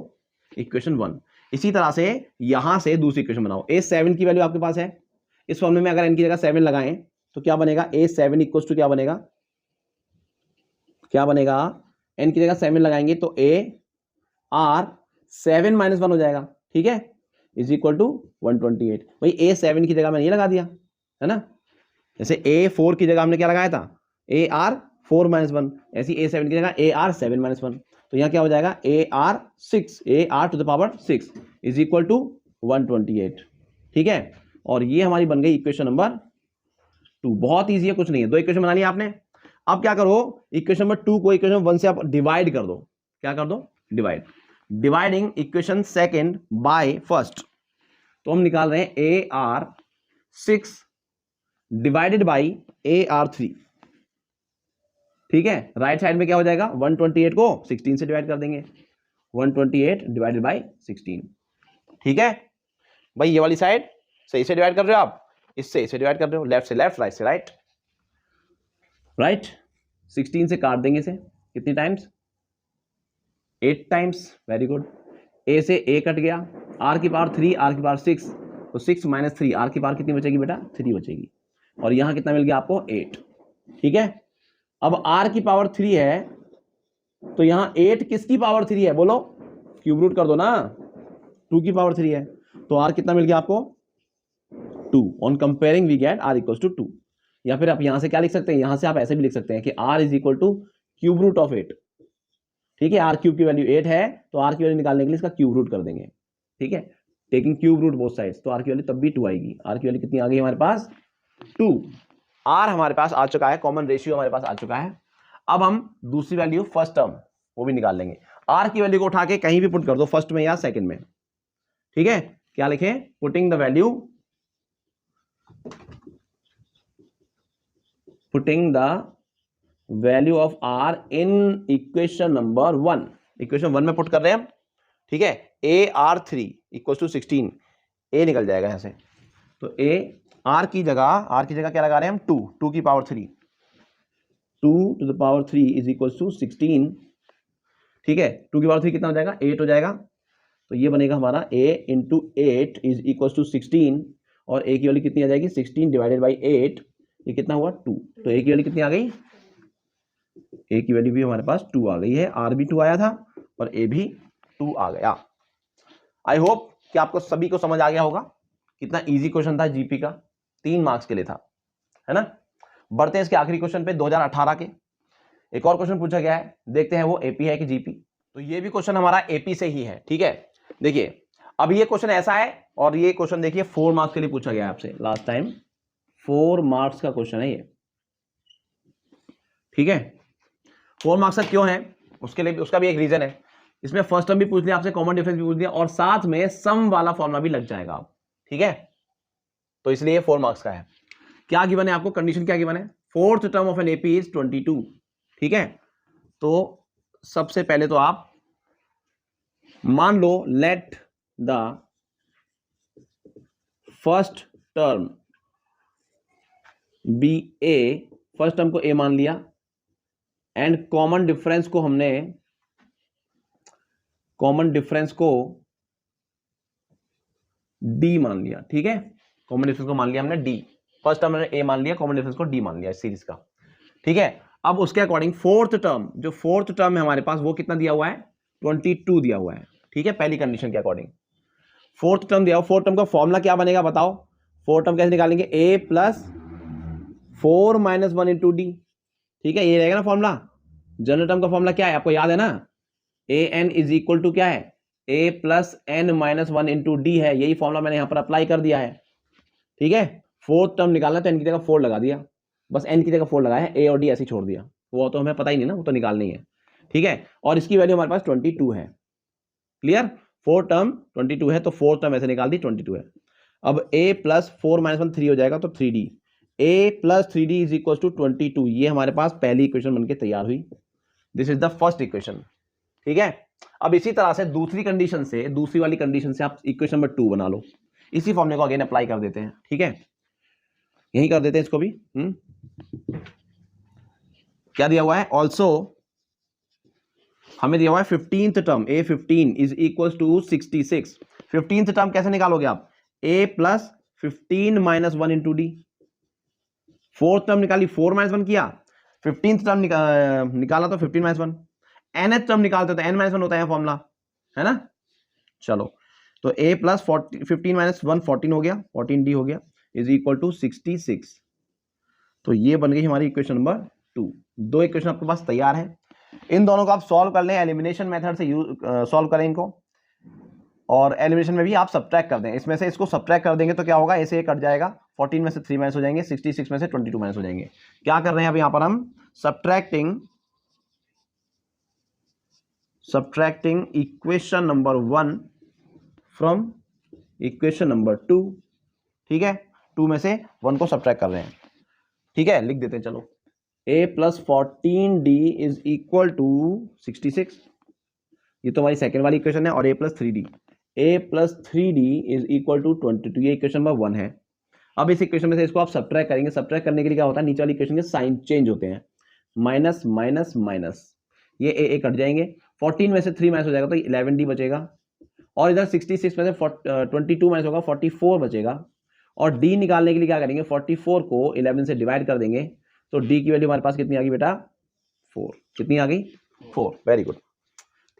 इक्वेशन 1। इसी तरह से यहां से दूसरी इक्वेशन बनाओ, ए 7 की वैल्यू आपके पास है, इस फॉर्मूले में अगर एन की जगह 7 लगाएं तो क्या बनेगा, ए 7 इक्वल्स टू क्या बनेगा, क्या बनेगा, एन की जगह 7 लगाएंगे तो ए आर 7 - 1 हो जाएगा, ठीक है, इज इक्वल टू 128। भाई ए 7 की जगह मैंने ये लगा दिया है ना, जैसे ए 4 की जगह हमने क्या लगाया था, ए आर 4 - 1, ऐसी ए 7 की जगह ए आर 7 - 1, तो यहां क्या हो जाएगा A R 6, A R to the power 6 is equal to 128, ठीक है। और ये हमारी बन गई इक्वेशन नंबर 2। बहुत ईजी है, कुछ नहीं है, 2 इक्वेशन बना ली आपने। अब क्या करो, इक्वेशन नंबर 2 को इक्वेशन 1 से आप डिवाइड कर दो, क्या कर दो, divide, dividing equation second by first. तो हम निकाल रहे हैं ए R 6 divided by A R 3, ठीक है। राइट साइड में क्या हो जाएगा, 128 को 16 से डिवाइड कर देंगे, 128 डिवाइडेड बाई 16, ठीक है। भाई ये वाली साइड सही से डिवाइड कर रहे हो आप, इससे इसे डिवाइड कर रहे हो, लेफ्ट से लेफ्ट, राइट से राइट, राइट 16 से काट देंगे इसे, कितनी टाइम्स, 8 टाइम्स, वेरी गुड। ए से ए कट गया, आर की पावर 3, आर की पावर 6, तो 6 - 3, आर की पावर कितनी बचेगी बेटा, 3 बचेगी, और यहां कितना मिल गया आपको 8, ठीक है। अब आर की पावर 3 है, तो यहां 8 किसकी पावर 3 है, बोलो, क्यूब रूट कर दो ना, 2 की पावर 3 है, तो आर कितना मिल गया आपको 2। On comparing we get R equal to 2, या फिर आप यहां से क्या लिख सकते हैं, यहां से आप ऐसे भी लिख सकते हैं कि R is equal to cube root of 8, ठीक है। आर क्यूब की वैल्यू 8 है, तो आर की वैल्यू निकालने के लिए इसका क्यूब रूट कर देंगे, ठीक है, taking cube root both sides, तो आर की वैल्यू तब भी 2 आएगी। आर की वैल्यू कितनी आ गई हमारे पास 2, आर हमारे पास आ चुका है, कॉमन रेशियो हमारे पास आ चुका है। अब हम दूसरी वैल्यू फर्स्ट टर्म वो भी निकाल लेंगे, आर की वैल्यू को उठा के कहीं भी पुट कर दो, फर्स्ट में या सेकंड में, ठीक है। क्या लिखें, putting the value, putting the value of R in equation number 1, equation 1 में पुट कर रहे हैं हम, ठीक है। A R 3 equal to 16, A निकल जाएगा यहां से, तो ए आर की जगह क्या लगा रहे हैं हम 2, 2 की power 3, 2 to the power 3 is equal to 16, ठीक है। 2 की पावर 3 कितना हो जाएगा, 8 हो जाएगा, तो ये बनेगा हमारा a into 8 is equal to 16, और a की वैल्यू कितनी आ जाएगी 16 डिवाइडेड बाई 8, ये कितना हुआ 2, तो a की वैल्यू कितनी आ गई, a की वैल्यू भी हमारे पास 2 आ गई है, r भी 2 आया था और a भी 2 आ गया। आई होप कि आपको सभी को समझ आ गया होगा, कितना इजी क्वेश्चन था, जीपी का 3 मार्क्स के लिए था, है ना। बढ़ते हैं इसके आखिरी क्वेश्चन पे, 2018 के एक और क्वेश्चन पूछा गया है, देखते हैं वो एपी है कि जीपी। तो ये भी क्वेश्चन हमारा एपी से ही है, ठीक है। देखिए अब ये क्वेश्चन ऐसा है, और ये क्वेश्चन देखिए 4 मार्क्स के लिए पूछा गया है आपसे, लास्ट टाइम 4 मार्क्स का क्वेश्चन है ये, ठीक है। 4 मार्क्स का क्यों है, उसके लिए उसका भी एक रीजन है, इसमें फर्स्ट टर्म भी पूछ लिया आपसे, कॉमन डिफरेंस भी पूछ लिया, और साथ में सम वाला फॉर्मूला भी लग जाएगा आप, ठीक है। तो इसलिए 4 मार्क्स का है। क्या गिवन है आपको, कंडीशन क्या गिवन है, fourth term of an AP is 22, ठीक है। तो सबसे पहले तो आप मान लो let the first term be A, first term को ए मान लिया, एंड कॉमन डिफरेंस को डी मान लिया, ठीक है। कॉमन डिफरेंस को मान लिया हमने डी, फर्स्ट टर्म ए मान लिया, कॉमन डिफरेंस को डी मान लिया इस सीरीज का, ठीक है। अब उसके अकॉर्डिंग फोर्थ टर्म, जो फोर्थ टर्म है हमारे पास वो कितना दिया हुआ है 22 दिया हुआ है, ठीक है। पहली कंडीशन के अकॉर्डिंग फोर्थ टर्म दिया हुआ, फोर्थ टर्म का फॉर्मूला क्या बनेगा बताओ, फोर्थ टर्म कैसे निकालेंगे, a प्लस 4 - 1 इंटू डी, ठीक है, ये रहेगा ना फॉर्मूला। जनरल टर्म का फॉर्मूला क्या है आपको याद है ना, ए एन इज इक्वल टू क्या है, a plus n - 1 into D है, यही फॉर्मूला मैंने यहां पर अप्लाई कर दिया है, ठीक है। फोर्थ टर्म निकालना तो n की जगह 4 लगा दिया, बस n की जगह 4 लगाया है, a और d ऐसे छोड़ दिया, वो तो हमें पता ही नहीं ना, वो तो निकालनी है, ठीक है। और इसकी वैल्यू हमारे पास 22 है, क्लियर। फोर्थ टर्म 22 है, तो फोर्थ टर्म ऐसे निकाल दी 22 है। अब a प्लस 4 माइनस 1 3 हो जाएगा, तो 3d, a plus 3d is equal to 22। ये हमारे पास पहली इक्वेशन बनके तैयार हुई। This is the first equation. ठीक है, अब इसी तरह से दूसरी कंडीशन से, दूसरी वाली कंडीशन से आप इक्वेशन नंबर 2 बना लो। इसी फॉर्मूले को अगेन अप्लाई कर देते हैं। ठीक है, यही कर देते हैं इसको भी। क्या दिया हुआ है, ऑल्सो हमें दिया हुआ है 15th term a15 is equal to 66। 15th term कैसे निकालोगे आप, a plus 15 minus 1 into D. Fourth term निकाली, 4 माइनस 1 किया, 15th टर्म निकाला तो 15 माइनस 1। nth टर्म निकालते तो n माइनस 1 होता है फॉर्मूला, है ना। चलो, तो a प्लस 15 माइनस 1 14 हो गया, 14d हो गया, इज इक्वल टू 66। तो ये बन गई हमारी इक्वेशन नंबर 2। दो इक्वेशन आपके पास तैयार है, इन दोनों को आप सॉल्व कर लें, एलिमिनेशन मेथड से सॉल्व करें इनको, और एलिमिनेशन में भी आप सब्ट्रैक्ट कर दें। इसमें से इसको सब्ट्रैक्ट कर देंगे तो क्या होगा, ऐसे कट जाएगा, 14 में से 3 माइनस हो जाएंगे, 66 में से 22 माइनस हो जाएंगे। क्या कर रहे हैं अब यहाँ पर हम, subtracting equation number 1 from equation number 2। ठीक है, 2 में से 1 को सब्ट्रैक्ट कर रहे हैं। ठीक है, लिख देते हैं, चलो, a plus 14d is equal to 66, ये तो हमारी सेकेंड वाली इक्वेशन है, और a plus 3d, a plus 3d is equal to 22, ये इक्वेशन नंबर 1 है। अब इस इक्वेशन में से इसको आप सब्ट्रैक्ट करेंगे, सब्ट्रैक्ट करने के लिए क्या होता है, नीचे वाली इक्वेशन के साइन चेंज होते हैं, माइनस माइनस माइनस, ये a कट जाएंगे, 14 में से 3 माइनस हो जाएगा तो 11d बचेगा, और इधर 66 में से 22 माइनस होगा, 44 बचेगा, और d निकालने के लिए क्या करेंगे, 44 को 11 से डिवाइड कर देंगे, तो d की वैल्यू हमारे पास कितनी आ गई बेटा, 4। कितनी आ गई, 4। Very good.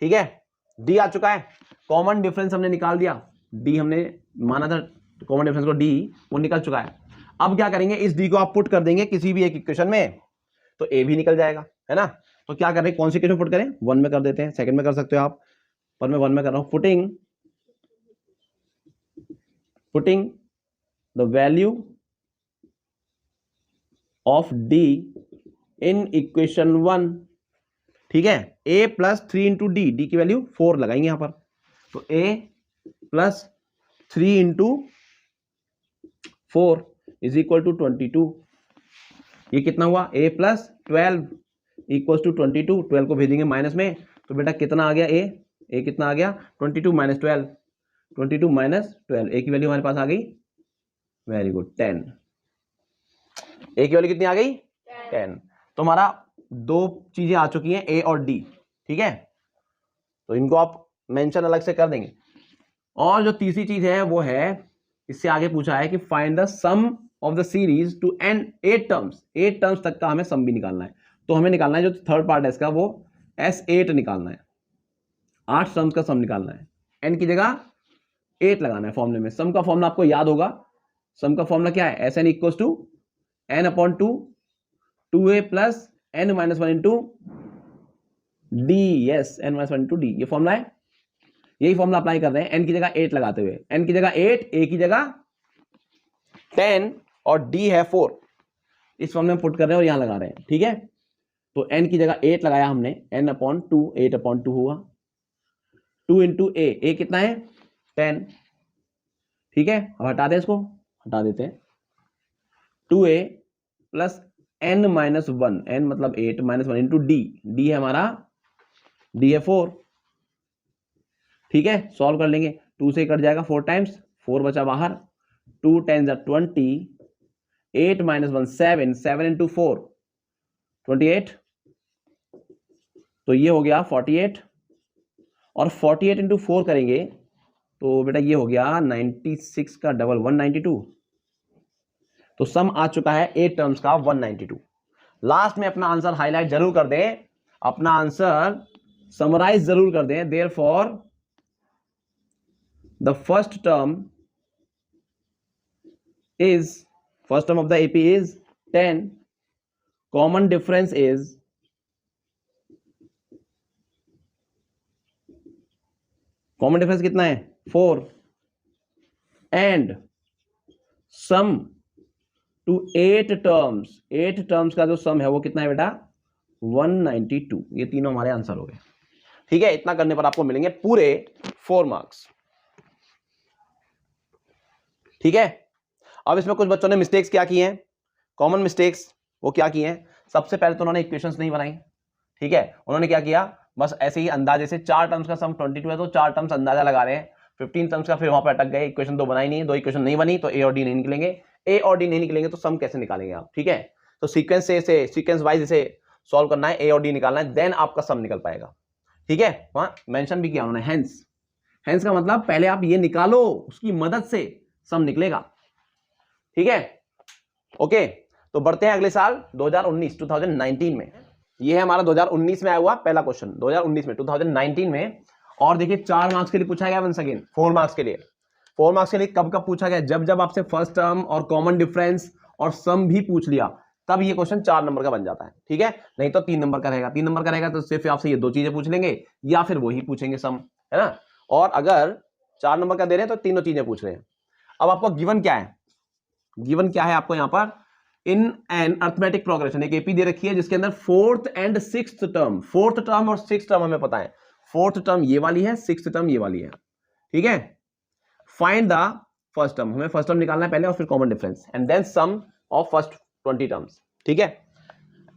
ठीक है, d आ चुका है, कॉमन डिफरेंस हमने निकाल दिया, d हमने माना था कॉमन डिफरेंस को, d वो निकल चुका है। अब क्या करेंगे, इस d को आप पुट कर देंगे किसी भी एक इक्वेशन में, तो a भी निकल जाएगा, है ना। तो क्या करें, कौन सी इक्वेशन पुट करें, 1 में कर देते हैं, सेकंड में कर सकते हो आप, पर मैं 1 में कर रहा हूं। Putting the value of d in equation 1। ठीक है, a प्लस 3 इंटू डी की वैल्यू 4 लगाएंगे यहां पर, तो a plus 3 into 4 is equal to 22। ये कितना हुआ, a प्लस 12 इक्वल टू 22, 12 को भेजेंगे माइनस में, तो बेटा कितना आ गया, a कितना आ गया, 22 माइनस 12, 22 माइनस 12, a की वैल्यू हमारे पास आ गई, वेरी गुड, 10। a की वैल्यू कितनी आ गई, 10। तो हमारा दो चीजें आ चुकी हैं, a और d। ठीक है, तो इनको आप मेंशन अलग से कर देंगे। और जो तीसरी चीज है वो है, इससे आगे पूछा है कि find the sum of the series to N 8 terms. 8 terms तक का हमें सम भी निकालना है, तो हमें निकालना है जो थर्ड पार्ट है इसका, वो S8 निकालना है, 8 टर्म्स का सम निकालना है, n की जगह 8 लगाना है फॉर्मूले में। सम का फॉर्मूला आपको याद होगा, सम का फॉर्मूला क्या है, Sn equal to n upon 2 2a plus n minus 1 into d। Yes, n minus 1 into d, ये फॉर्मूला है, यही फॉर्मूला अप्लाई कर रहे हैं n की जगह 8 लगाते हुए, n की जगह 8, a की जगह 10, और d है 4, इस फॉर्मूले में पुट कर रहे हैं और यहां लगा रहे हैं। ठीक है, तो n की जगह 8 लगाया हमने, n अपॉन 2, 8 अपॉन 2 हुआ, 2 इंटू a कितना है, 10। ठीक है, अब हटा दें, इसको हटा देते हैं, 2a plus n minus 1, n मतलब 8 माइनस 1 इंटू d है हमारा, d है 4। ठीक है, सॉल्व कर लेंगे, 2 से कट जाएगा 4 टाइम्स, 4 बचा बाहर, 2 10 20, 8 माइनस 1 7, 7 इंटू 4 28, तो ये हो गया 48, और 48 इंटू 4 करेंगे तो बेटा ये हो गया 96 का डबल 192। तो सम आ चुका है 8 टर्म्स का 192। लास्ट में अपना आंसर हाईलाइट जरूर कर दें, अपना आंसर समराइज जरूर कर दें। Therefore the first term of the AP is 10, common difference is कितना है, 4, and sum to 8 terms, 8 terms का जो सम है वो कितना है बेटा, 192। ये तीनों हमारे आंसर हो गए। ठीक है, इतना करने पर आपको मिलेंगे पूरे 4 मार्क्स। ठीक है। अब इसमें कुछ बच्चों ने मिस्टेक्स क्या की हैं, कॉमन मिस्टेक्स, वो क्या की हैं? सबसे पहले तो उन्होंने इक्वेशंस नहीं बनाई, ठीक है। उन्होंने क्या किया, बस ऐसे ही अंदाजे से 4 टर्म्स का सम 22 है तो 4 टर्म्स अंदाजा लगा रहे हैं, 15 टर्म्स का, फिर वहां पर अटक गए, इक्वेशन दो बनाई नहीं, दो इक्वेशन नहीं बनी तो ए और डी नहीं निकलेंगे, ए और डी नहीं निकलेंगे तो सम कैसे निकालेंगे आप, ठीक है। तो सीक्वेंस से सीक्वेंस वाइज इसे सॉल्व करना है, ए और डी निकालना है, देन आपका सम निकल पाएगा, ठीक है। वहां मेंशन भी किया उन्होंने हेंस, हेंस का मतलब पहले आप ये निकालो, उसकी मदद से सम निकलेगा, ठीक है। ओके, तो बढ़ते हैं अगले साल 2019 में। ये है हमारा 2019 में आया हुआ पहला क्वेश्चन, 2019 में 2019 में। और देखिए 4 मार्क्स के लिए पूछा गया, वंस अगेन 4 मार्क्स के लिए। 4 मार्क्स के लिए कब कब पूछा गया? जब जब आपसे फर्स्ट टर्म और कॉमन डिफरेंस और सम भी पूछ लिया, तब ये क्वेश्चन 4 नंबर का बन जाता है, ठीक है। नहीं तो 3 नंबर का रहेगा, 3 नंबर का रहेगा तो सिर्फ आपसे ये 2 चीजें पूछ लेंगे या फिर वही पूछेंगे सम, है ना। और अगर 4 नंबर का दे रहे हैं तो तीनों चीजें पूछ रहे हैं। अब आपको गिवन क्या है, गिवन क्या है आपको यहां पर? इन एन अर्थमेटिक प्रोग्रेशन एक एपी दे रखी है जिसके अंदर fourth and sixth term, fourth term और सिक्स्थ टर्म हमें पता है, फोर्थ टर्म ये वाली है, सिक्स्थ टर्म ये वाली है, ठीक है। फाइंड द फर्स्ट टर्म, हमें फर्स्ट टर्म निकालना है पहले और फिर common difference and then sum of first 20 terms, ठीक है।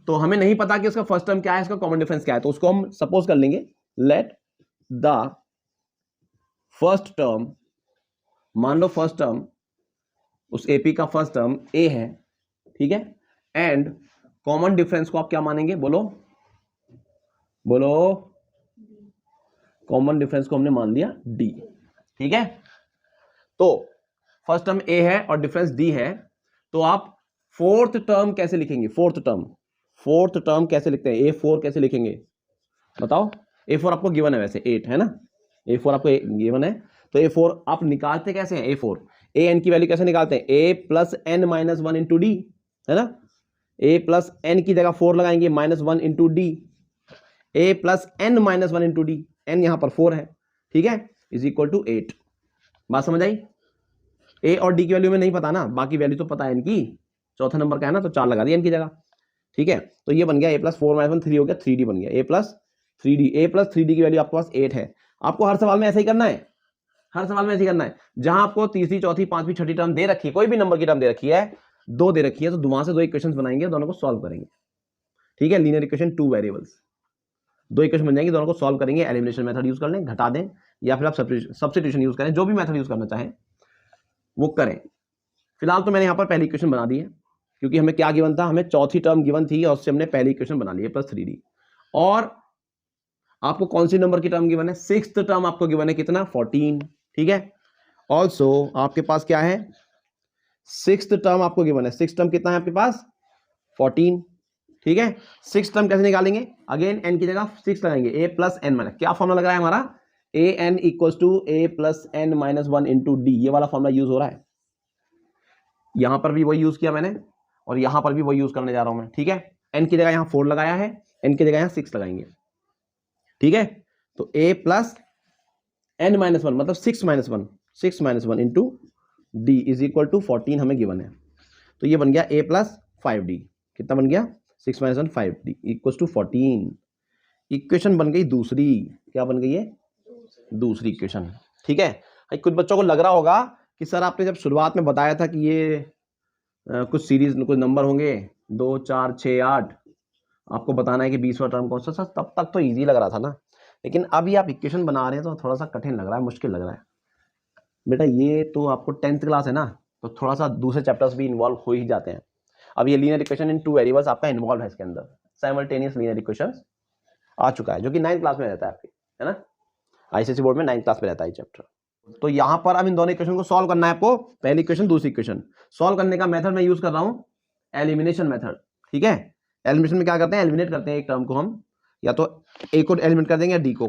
तो हमें नहीं पता कि उसका फर्स्ट टर्म क्या है, इसका कॉमन डिफरेंस क्या है, तो उसको हम सपोज कर लेंगे, लेट द फर्स्ट टर्म, मान लो फर्स्ट टर्म उस एपी का फर्स्ट टर्म ए है, ठीक है, एंड कॉमन डिफरेंस को आप क्या मानेंगे? बोलो बोलो, कॉमन डिफरेंस को हमने मान लिया डी, ठीक है। तो फर्स्ट टर्म ए है और डिफरेंस डी है, तो आप फोर्थ टर्म कैसे लिखेंगे? फोर्थ टर्म कैसे लिखते हैं? A4 कैसे लिखेंगे बताओ? A4 आपको गिवन है वैसे 8 है ना, A4 आपको गिवन है, तो A4 आप निकालते कैसे हैं? A4 ए एन की वैल्यू कैसे निकालते हैं? a plus N minus 1 into D, है ना। a प्लस एन की जगह 4 लगाएंगे, minus 1 into D, a plus N minus 1 into D, N यहां पर 4 है, ठीक है, इज इक्वल टू 8। बात समझ आई? a और d की वैल्यू में नहीं पता ना, बाकी वैल्यू तो पता है इनकी, चौथा नंबर का है ना, तो 4 लगा दिया इनकी जगह, ठीक है। तो ये बन गया a प्लस 4 माइनस 1 3 हो गया, 3d बन गया, a प्लस 3d की वैल्यू आपके पास 8 है। आपको हर सवाल में ऐसा ही करना है, हर सवाल में ऐसे करना है, जहां आपको तीसरी चौथी पांचवी छठी टर्म दे रखी है, कोई भी नंबर की टर्म दे रखी है, 2 दे रखी है, तो वहां से 2 इक्वेशंस बनाएंगे, दोनों को सॉल्व करेंगे, ठीक है। लीनियर इक्वेशन 2 वेरिएबल्स, 2 इक्वेशन बन जाएंगे, दोनों को सॉल्व करेंगे, एलिमिनेशन मेथड यूज कर लें, घटा दें, या फिर आप सब्स्टिट्यूशन यूज करें, जो भी मेथड यूज करना चाहें वो करें। फिलहाल तो मैंने यहां पर पहली इक्वेशन बना दी है, क्योंकि हमें क्या गिवन था? हमें चौथी टर्म गिवन थी और उससे हमने पहली इक्वेशन बना ली है प्लस 3d। और आपको कौन सी नंबर की टर्म गिवन है? सिक्स्थ टर्म आपको गिवन है, कितना? 14, ठीक है। ऑल्सो आपके पास क्या है? सिक्स्थ टर्म आपको गिवन है, सिक्स्थ टर्म कितना है आपके पास? 14, ठीक है। सिक्स्थ टर्म कैसे निकालेंगे? अगेन एन की जगह 6 लगाएंगे, a प्लस एन माइनस, क्या फॉर्मूला लग रहा है हमारा? a n equals to a plus N minus 1 into D, ये वाला फॉर्मूला यूज हो रहा है। यहां पर भी वही यूज किया मैंने और यहां पर भी वही यूज करने जा रहा हूं मैं, ठीक है। एन की जगह यहां 4 लगाया है, एन की जगह यहां 6 लगाएंगे, ठीक है। तो a प्लस एन माइनस 1 मतलब 6 minus 1 into D is equal to 14 हमें गिवन है, तो ये बन गया a प्लस 5d, कितना बन गया? 6 minus 1 5d equal to 14। Equation बन गई दूसरी, क्या बन गई है? दूसरी इक्वेशन, ठीक है। कुछ बच्चों को लग रहा होगा कि सर आपने जब शुरुआत में बताया था कि ये कुछ सीरीज कुछ नंबर होंगे 2 4 6 8, आपको बताना है कि 20वां टर्म कौन सा, सर तब तक तो इजी लग रहा था ना, लेकिन अभी आप इक्वेशन बना रहे हैं तो थोड़ा सा कठिन लग रहा है, मुश्किल लग रहा है। बेटा ये तो आपको 10th क्लास है ना, तो थोड़ा सा दूसरे चैप्टर्स भी इन्वॉल्व हो ही जाते हैं। अब ये लीनियर इक्वेशन इन 2 वेरिएबल्स आपका इन्वॉल्व है इसके अंदर, साइमल्टेनियस लीनियर इक्वेशंस आ चुका है, जो कि 9th क्लास में रहता है आपके, है ना। आईसीएसई बोर्ड में 9th क्लास में रहता है चैप्टर। तो यहां पर अब इन दोनों इक्वेशन को सॉल्व करना है आपको, पहली इक्वेशन दूसरी इक्वेशन। सॉल्व करने का मेथड मैं यूज कर रहा हूं एलिमिनेशन मेथड, ठीक है। एलिमिनेशन में क्या करते हैं? एलिमिनेट करते हैं एक टर्म को हम, या तो ए को एलिमिनेट कर देंगे या डी को।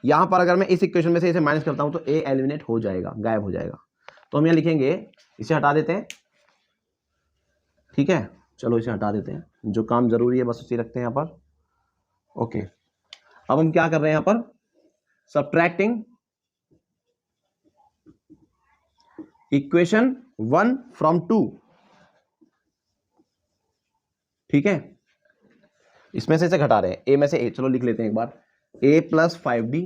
यहां पर अगर मैं इस इक्वेशन में से इसे माइनस करता हूं तो ए एलिमिनेट हो जाएगा, गायब हो जाएगा। तो हम यहां लिखेंगे, इसे हटा देते हैं, ठीक है। चलो इसे हटा देते हैं, जो काम जरूरी है बस उसे रखते हैं यहां पर, ओके। अब हम क्या कर रहे हैं यहां पर? सबट्रैक्टिंग इक्वेशन 1 फ्रॉम 2, ठीक है। इसमें से इसे घटा रहे हैं, ए में से ए, चलो लिख लेते हैं एक बार, a plus 5d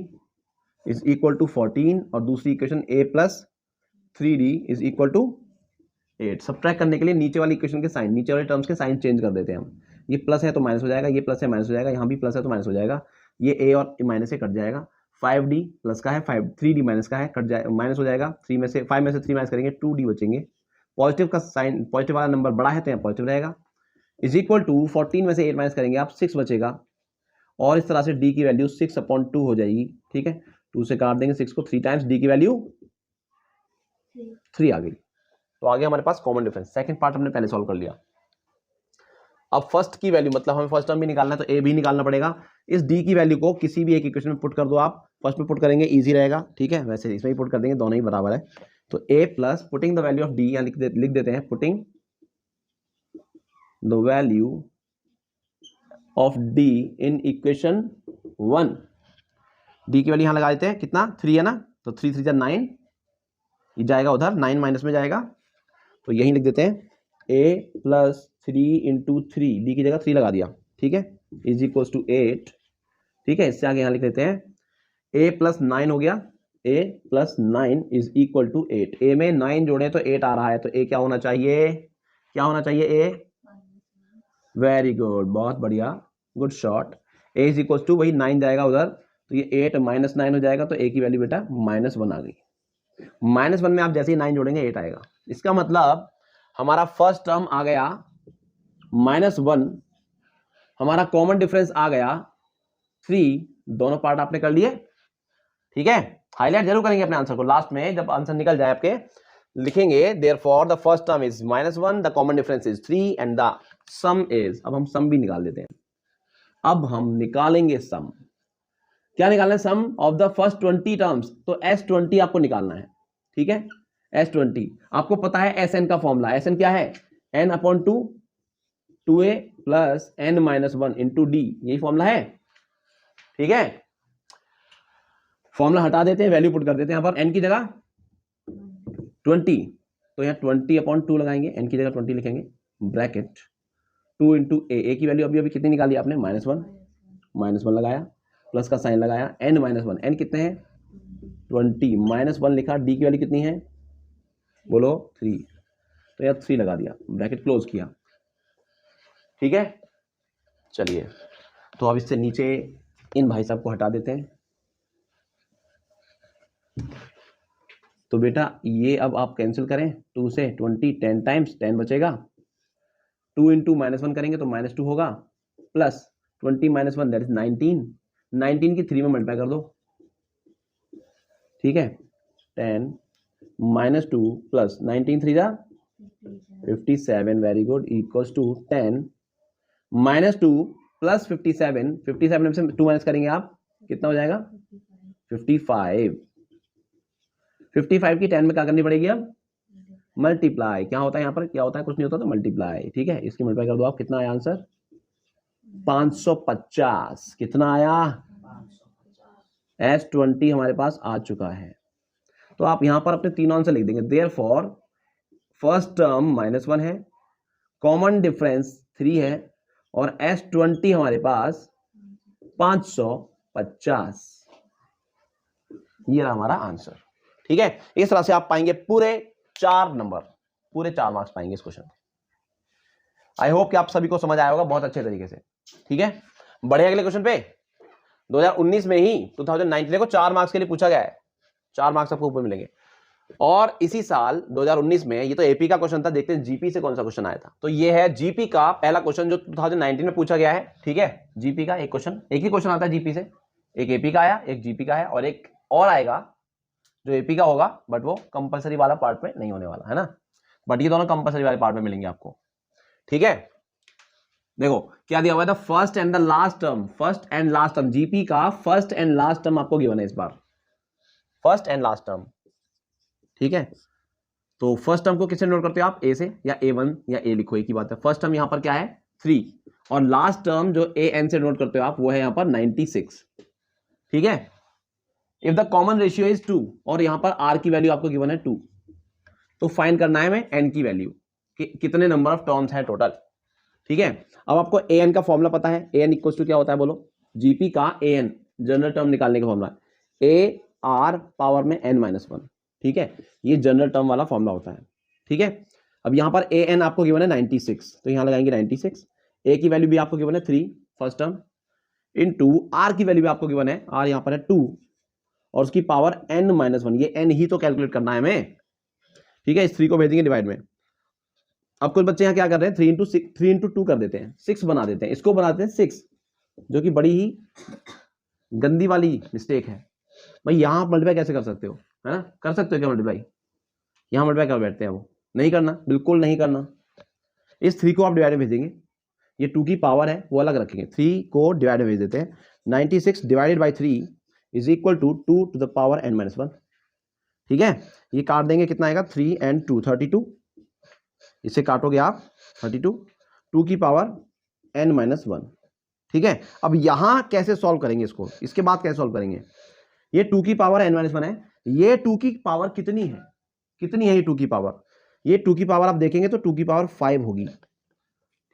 is equal to 14, और दूसरी equation a plus 3d is equal to 8। Subtract करने के लिए नीचे वाली इक्वेशन के साइन, नीचे वाले टर्म्स के साइन चेंज कर देते हैं हम। ये प्लस है तो माइनस हो जाएगा, ये प्लस है माइनस हो जाएगा, यहाँ भी प्लस है तो माइनस हो जाएगा, ये ए और माइनस से कट जाएगा। 5d प्लस का है, 3d माइनस का है, कट जाए माइनस हो जाएगा। 5 में से 3 माइनस करेंगे 2d बचेंगे। पॉजिटिव का साइन, पॉजिटिव वाला नंबर बड़ा है तो यहाँ पॉजिटिव रहेगा। इज इक्वल टू 14 में से 8 माइनस करेंगे आप 6 बचेगा, और इस तरह से d की वैल्यू 6/2 हो जाएगी। ठीक है, 2 से काट देंगे 6 को, 3 टाइम्स d की वैल्यू 3 आ गई। तो आगे हमारे पास कॉमन डिफरेंस, सेकंड पार्ट हमने पहले सॉल्व कर लिया। अब फर्स्ट की वैल्यू, मतलब हमें फर्स्ट टर्म भी निकालना है तो ए भी निकालना पड़ेगा। इस डी की वैल्यू को किसी भी एक इक्वेशन में पुट कर दो आप, फर्स्ट में पुट करेंगे इजी रहेगा। ठीक है, वैसे इसमें ही पुट कर देंगे, दोनों ही बराबर है। तो A plus putting the value of D, यहाँ लिख देते हैं putting the value of D in equation 1। D की वैल्यू यहाँ लगा देते हैं, कितना 3 है ना, तो 3 3 9, ये जाएगा उधर, 9 माइनस में जाएगा, तो यही लिख देते हैं a प्लस 3 इंटू 3, डी की जगह 3 लगा दिया। ठीक है, इज इक्वल्स टू 8। ठीक है, इससे आगे यहाँ लिख देते हैं a प्लस 9 हो गया, a plus 9 is equal to 8। a में 9 जोड़े तो 8 आ रहा है, तो a क्या होना चाहिए, क्या होना चाहिए a, वेरी गुड, बहुत बढ़िया, good shot. a is equals to वही 9 जाएगा उधर, तो ये 8 माइनस 9 हो जाएगा, तो a की वैल्यू बेटा -1 आ गई। -1 में आप जैसे ही 9 जोड़ेंगे 8 आएगा। इसका मतलब हमारा फर्स्ट टर्म आ गया -1, हमारा कॉमन डिफरेंस आ गया 3, दोनों पार्ट आपने कर लिए। ठीक है, हाईलाइट जरूर करेंगे अपने आंसर को, लास्ट में जब आंसर निकल जाए आपके लिखेंगे therefore the first term is -1, the common difference is 3 and the some is. अब हम सम भी निकाल देते हैं। अब हम निकालेंगे सम, क्या निकालना है, sum of the first 20 terms, तो S20 आपको निकालना है। ठीक है, S20 आपको पता है SN का फॉर्मूला, SN क्या है, n/2 2a plus n-1 into D, यही फॉर्मूला है। ठीक है, फॉर्मूला हटा देते हैं, वैल्यू पुट कर देते हैं यहाँ पर, n की जगह 20, तो यहाँ 20/2 लगाएंगे, n की जगह 20 लिखेंगे, ब्रैकेट 2 इंटू a की वैल्यू अभी कितनी निकाली आपने, -1 लगाया, प्लस का साइन लगाया, n-1, n कितने हैं 20, -1 लिखा, d की वैल्यू कितनी है बोलो 3, तो यार 3 लगा दिया, ब्रैकेट क्लोज किया। ठीक है, चलिए तो अब इससे नीचे इन भाई साहब को हटा देते हैं। तो बेटा ये अब आप कैंसिल करें, 2 से 20, 10 टाइम्स 10 बचेगा, 2 इंटू -1 करेंगे तो -2 होगा, प्लस 20 -1 दैट इज 19 की 3 में मल्टीप्लाई कर दो। ठीक है, 10 -2 प्लस 19 3 जा 57, very good, equals to 10 -2 plus 57 में से 2 माइनस करेंगे आप, कितना हो जाएगा 55 की 10 में क्या करनी पड़ेगी अब, मल्टीप्लाई, क्या होता है यहाँ पर, क्या होता है, कुछ नहीं होता, तो मल्टीप्लाई। ठीक है, इसकी मल्टीप्लाई कर दो आप, कितना आया आंसर 550, कितना आया S20 हमारे पास आ चुका है। तो आप यहां पर अपने 3 आंसर लिख देंगे, देयरफॉर फर्स्ट टर्म -1 है, कॉमन डिफरेंस 3 है, और S20 हमारे पास 550, ये रहा हमारा आंसर। ठीक है, इस तरह से आप पाएंगे पूरे 4 नंबर, पूरे 4 मार्क्स पाएंगे इस क्वेश्चन। आई होप कि आप सभी को समझ आया होगा बहुत अच्छे तरीके से। ठीक है, बढ़े अगले क्वेश्चन पे। 2019 में ही 2019 को 4 मार्क्स के लिए पूछा गया है, 4 मार्क्स आपको ऊपर मिलेंगे। और इसी साल 2019 में, ये तो एपी का क्वेश्चन था, देखते हैं जीपी से कौन सा क्वेश्चन आया था। तो ये है जीपी का पहला क्वेश्चन जो 2019 में पूछा गया है। ठीक है, जीपी का एक क्वेश्चन, एक ही क्वेश्चन आता है जीपी से, एक एपी का आया, एक जीपी का है, और एक और आएगा जो एपी का होगा, बट वो कंपलसरी वाला पार्ट में नहीं होने वाला है ना, बट ये दोनों कंपलसरी वाले पार्ट में मिलेंगे आपको। ठीक है, देखो क्या दिया हुआ है, first and the last term, first and last term, GP का फर्स्ट एंड लास्ट टर्म आपको गिवन है इस बार, फर्स्ट एंड लास्ट टर्म। ठीक है, तो फर्स्ट टर्म को किससे नोट करते हो आप, ए से, या A1 या A लिखो, एक ही बात है। फर्स्ट टर्म यहां पर क्या है 3, और लास्ट टर्म जो AN से नोट करते हो आप वो है यहां पर 96। ठीक है, if the common ratio is 2, और यहां पर R की वैल्यू आपको गिवन है 2, तो फाइंड करना है हमें N की वैल्यू, कितने नंबर ऑफ टर्म्स है टोटल। ठीक है, अब आपको AN का फॉर्मूला पता है, AN इक्वल्स टू क्या होता है बोलो, जीपी का AN जनरल टर्म निकालने का फॉर्मूला AR पावर में n-1। ठीक है, ये जनरल टर्म वाला फॉर्मूला होता है। ठीक है, अब यहाँ पर ए एन आपको गिवन है 96, तो यहाँ लगाएंगे 96। ए की वैल्यू भी आपको गिवन है 3 फर्स्ट टर्म, इनटू आर की वैल्यू भी आपको गिवन है, आर यहाँ पर है 2 और उसकी पावर n-1, ये n ही तो कैलकुलेट करना है हमें, ठीक है। इस 3 को भेजेंगे डिवाइड में। अब कुछ बच्चे यहाँ क्या कर रहे हैं, 3 इंटू 2 कर देते हैं, 6 बना देते हैं, इसको बनाते हैं 6, जो कि बड़ी ही गंदी वाली मिस्टेक है। भाई यहाँ आप मल्टीप्लाई कैसे कर सकते हो, है ना, कर सकते हो क्या मल्टीप्लाई, यहाँ मल्टीप्लाई कर बैठते हैं वो, नहीं करना, बिल्कुल नहीं करना। इस 3 को आप डिवाइड में भेजेंगे, ये 2 की पावर है वो अलग रखेंगे, 3 को डिवाइड में भेज देते हैं। 96 divided by 3 is equal to 2 to the power n-1, ठीक है। ये काट देंगे, कितना आएगा 3 and 2 32, इसे काटोगे आप 32, 2 की पावर n-1, ठीक है। अब यहां कैसे सॉल्व करेंगे इसको, इसके बाद कैसे सॉल्व करेंगे, ये 2 की पावर n-1 है, ये 2 की पावर कितनी है, कितनी है ये 2 की पावर, ये 2 की पावर आप देखेंगे तो 2 की पावर 5 होगी,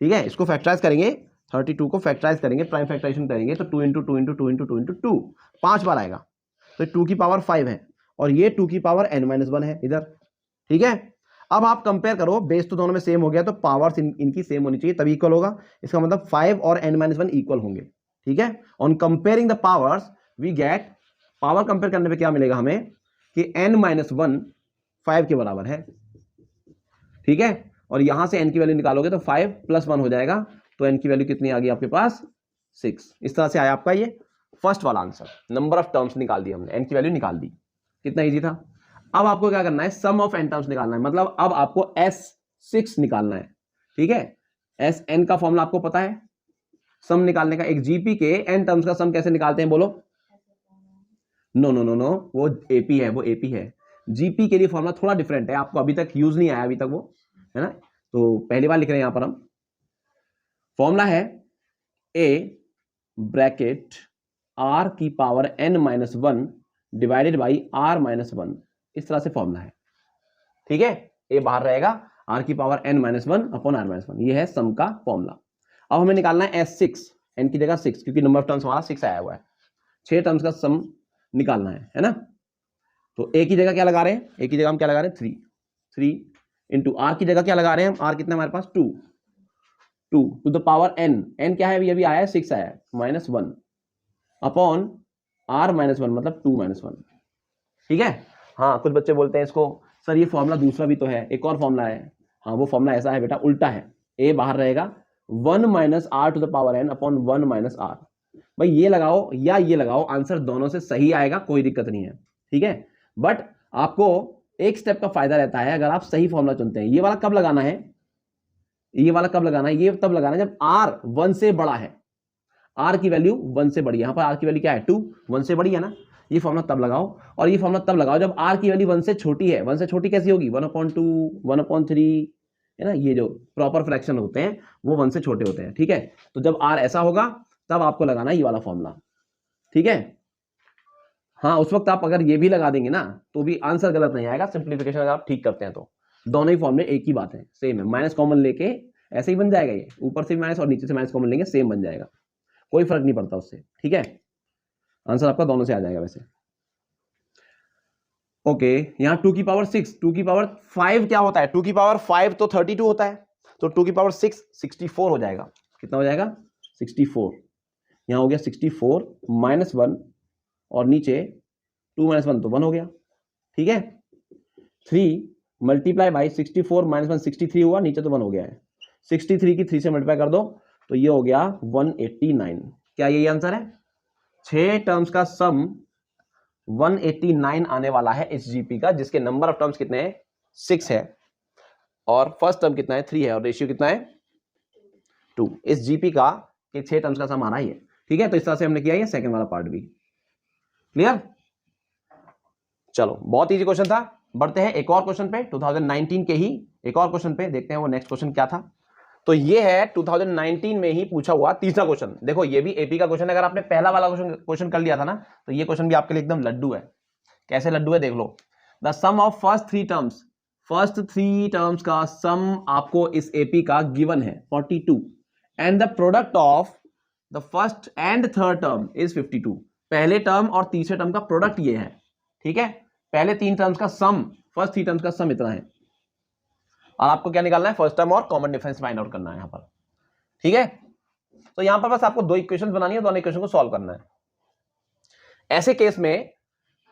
ठीक है। इसको फैक्टराइज करेंगे, 32 को फैक्टराइज करेंगे, प्राइम फैक्टराइजेशन करेंगे तो 2 इंटू 2 इंटू 2 इंटू 2 इंटू 2 5 बार आएगा, तो 2 की पावर 5 है और ये 2 की पावर n-1 है इधर, ठीक है। अब आप कंपेयर करो, बेस तो दोनों में सेम हो गया, तो पावर्स इनकी सेम होनी चाहिए तभी इक्वल होगा, इसका मतलब 5 और n-1 इक्वल होंगे, ठीक है। On comparing the powers we get, power compare करने पे क्या मिलेगा हमें कि n-1 5 के बराबर है, ठीक है। और यहां से n की वैल्यू निकालोगे तो 5 + 1 हो जाएगा, तो n की वैल्यू कितनी आ गई आपके पास 6। इस तरह से आया आपका ये फर्स्ट वाला आंसर, नंबर ऑफ टर्म्स निकाल दी हमने, n की वैल्यू निकाल दी, कितना इजी था। अब आपको क्या करना है, सम ऑफ n टर्म्स निकालना है, मतलब अब आपको S6 निकालना है, ठीक है। Sn का फॉर्मूला आपको पता है सम निकालने का, एक जीपी के n टर्म्स का सम कैसे निकालते हैं बोलो, नो नो नो नो, वो एपी है, वो एपी है। जीपी के लिए फॉर्मूला थोड़ा डिफरेंट है, आपको अभी तक यूज नहीं आया अभी तक वो, है ना, तो पहली बार लिख रहे हैं यहां पर हम। फॉर्मूला है a ब्रैकेट r की power n-1 divided by r-1, इस तरह से फॉर्मूला है, ठीक है। a बाहर रहेगा, r की पावर n-1 अपॉन r-1, ये है सम का फॉर्मूला। अब हमें निकालना है S6, n की जगह 6, क्योंकि नंबर ऑफ टर्म्स हमारा 6 आया हुआ है, 6 टर्म्स का सम निकालना है ना। तो a की जगह क्या लगा रहे हैं, a की जगह हम क्या लगा रहे हैं 3 इंटू r की जगह क्या लगा रहे हैं हम, r कितना हमारे पास 2 टू द पावर n क्या है, अभी आया है 6 आया है, -1 अपॉन r-1 मतलब 2-1, ठीक है। हाँ, कुछ बच्चे बोलते हैं इसको सर ये फॉर्मूला दूसरा भी तो है, एक और फॉर्मूला है, हाँ वो फॉर्मूला ऐसा है बेटा, उल्टा है, a बाहर रहेगा 1 - r to the power n upon 1 - r। भाई ये लगाओ या ये लगाओ, आंसर दोनों से सही आएगा, कोई दिक्कत नहीं है, ठीक है। बट आपको एक स्टेप का फायदा रहता है अगर आप सही फॉर्मूला चुनते हैं। ये वाला कब लगाना है, ये वाला कब लगाना है, ये तब लगाना है जब r 1 से बड़ा है, r की वैल्यू 1 से बड़ी है, यहां पर r की वैल्यू क्या है 2, 1 से बड़ी है ना, ये फॉर्मूला तब लगाओ। और ये फॉर्मूला तब लगाओ जब r की वैल्यू 1 से छोटी है। 1 से छोटी कैसी होगी, 1/2, 1/3, है ना, ये जो प्रॉपर फ्रैक्शन होते हैं वो 1 से छोटे होते हैं, ठीक है। तो जब r ऐसा होगा तब आपको लगाना है ये वाला फॉर्मूला, ठीक है। हाँ, उस वक्त आप अगर ये भी लगा देंगे ना तो भी आंसर गलत नहीं आएगा, सिंप्लीफिकेशन अगर आप ठीक करते हैं तो। दोनों ही फॉर्मूले एक ही बात है, सेम है, माइनस कॉमन लेके ऐसे ही बन जाएगा, ये ऊपर से माइनस और नीचे से माइनस कॉमन लेंगे सेम बन जाएगा, कोई फर्क नहीं पड़ता उससे, ठीक है। आंसर आपका दोनों से आ जाएगा वैसे। ओके, यहाँ 2 की पावर 6, 2 की पावर 5 क्या होता है, 2 की पावर 5 तो 32 होता है, तो 2 की पावर 6 64 हो जाएगा, कितना हो जाएगा 64, यहाँ हो गया 64 -1 और नीचे 2 - 1 तो 1 हो गया, ठीक है। 3 मल्टीप्लाई बाई 64 -1 63 हुआ, नीचे तो 1 हो गया है, 63 की 3 से मल्टीप्लाई कर दो तो ये हो गया 189। क्या यही आंसर है, 6 टर्म्स का सम 189 आने वाला है इस जीपी का, जिसके नंबर ऑफ टर्म्स कितने हैं 6 है और फर्स्ट टर्म कितना है 3 है और रेशियो कितना है 2। इस जीपी का के 6 टर्म्स का सम आ रहा है ये, ठीक है। तो इस तरह से हमने किया ये सेकंड वाला पार्ट भी क्लियर। चलो, बहुत इजी क्वेश्चन था, बढ़ते हैं एक और क्वेश्चन पे, 2019 के ही एक और क्वेश्चन पे, देखते हैं वो नेक्स्ट क्वेश्चन क्या था। तो ये है 2019 में ही पूछा हुआ तीसरा क्वेश्चन। देखो ये भी एपी का क्वेश्चन है, अगर आपने पहला वाला क्वेश्चन कर लिया था ना तो ये क्वेश्चन भी आपके लिए एकदम लड्डू है। कैसे लड्डू है देख लो, the sum of first 3 terms का सम आपको इस एपी का गिवन है 42 and the product of the first and third term is 52। पहले टर्म और तीसरे टर्म का प्रोडक्ट ये है, ठीक है। पहले 3 टर्म्स का सम, फर्स्ट 3 टर्म्स का सम इतना है, और आपको क्या निकालना है, फर्स्ट टर्म और कॉमन डिफरेंस फाइंड आउट करना है यहाँ पर, ठीक है। तो यहां पर बस आपको दो इक्वेशन बनानी है, दोनों इक्वेशन को सॉल्व करना है। ऐसे केस में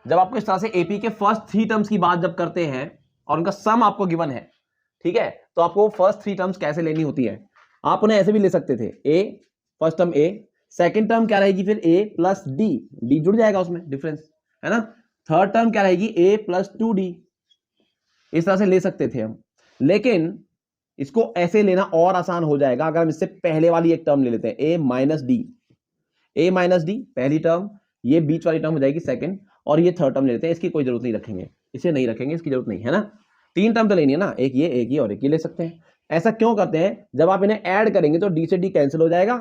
जब आपको इस तरह से एपी के फर्स्ट 3 टर्म्स की बात जब करते हैं और उनका सम आपको गिवन है, ठीक है, तो आपको फर्स्ट 3 टर्म्स कैसे लेनी होती है, आप उन्हें ऐसे भी ले सकते थे, ए फर्स्ट टर्म ए, सेकंड टर्म क्या रहेगी फिर ए प्लस डी, डी जुड़ जाएगा उसमें डिफरेंस, है ना। थर्ड टर्म क्या रहेगी, ए प्लस 2d, इस तरह से ले सकते थे हम। लेकिन इसको ऐसे लेना और आसान हो जाएगा अगर हम इससे पहले वाली एक टर्म ले लेते हैं, ए माइनस डी, ए माइनस डी पहली टर्म, ये बीच वाली टर्म हो जाएगी सेकंड, और ये थर्ड टर्म ले लेते हैं, इसकी कोई जरूरत नहीं रखेंगे, इसे नहीं रखेंगे, इसकी जरूरत नहीं है ना। 3 टर्म तो लेनी है ना, एक ये और एक ये ले सकते हैं। ऐसा क्यों करते हैं, जब आप इन्हें ऐड करेंगे तो डी से डी कैंसिल हो जाएगा,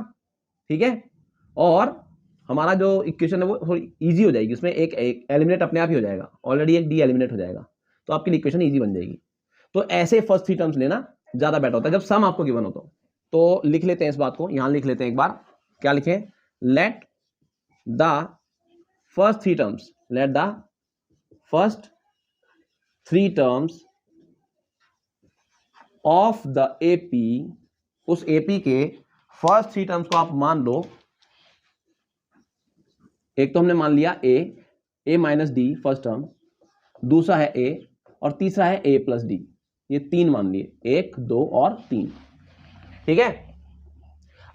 ठीक है, और हमारा जो इक्वेशन है वो थोड़ी ईजी हो जाएगी, उसमें एक एलिमिनेट अपने आप ही हो जाएगा, ऑलरेडी एक डी एलिमिनेट हो जाएगा, तो आपकी इक्वेशन ईजी बन जाएगी। तो ऐसे फर्स्ट 3 टर्म्स लेना ज्यादा बेटर होता है जब सम आपको गिवन हो तो लिख लेते हैं इस बात को, यहां लिख लेते हैं एक बार, क्या लिखें, late the first 3 terms, late the first 3 terms of the AP, उस एपी के फर्स्ट 3 टर्म्स को आप मान लो, एक तो हमने मान लिया ए माइनस डी फर्स्ट टर्म, दूसरा है ए, और तीसरा है ए प्लस डी, ये 3 मान लिए, 1 2 और 3, ठीक है।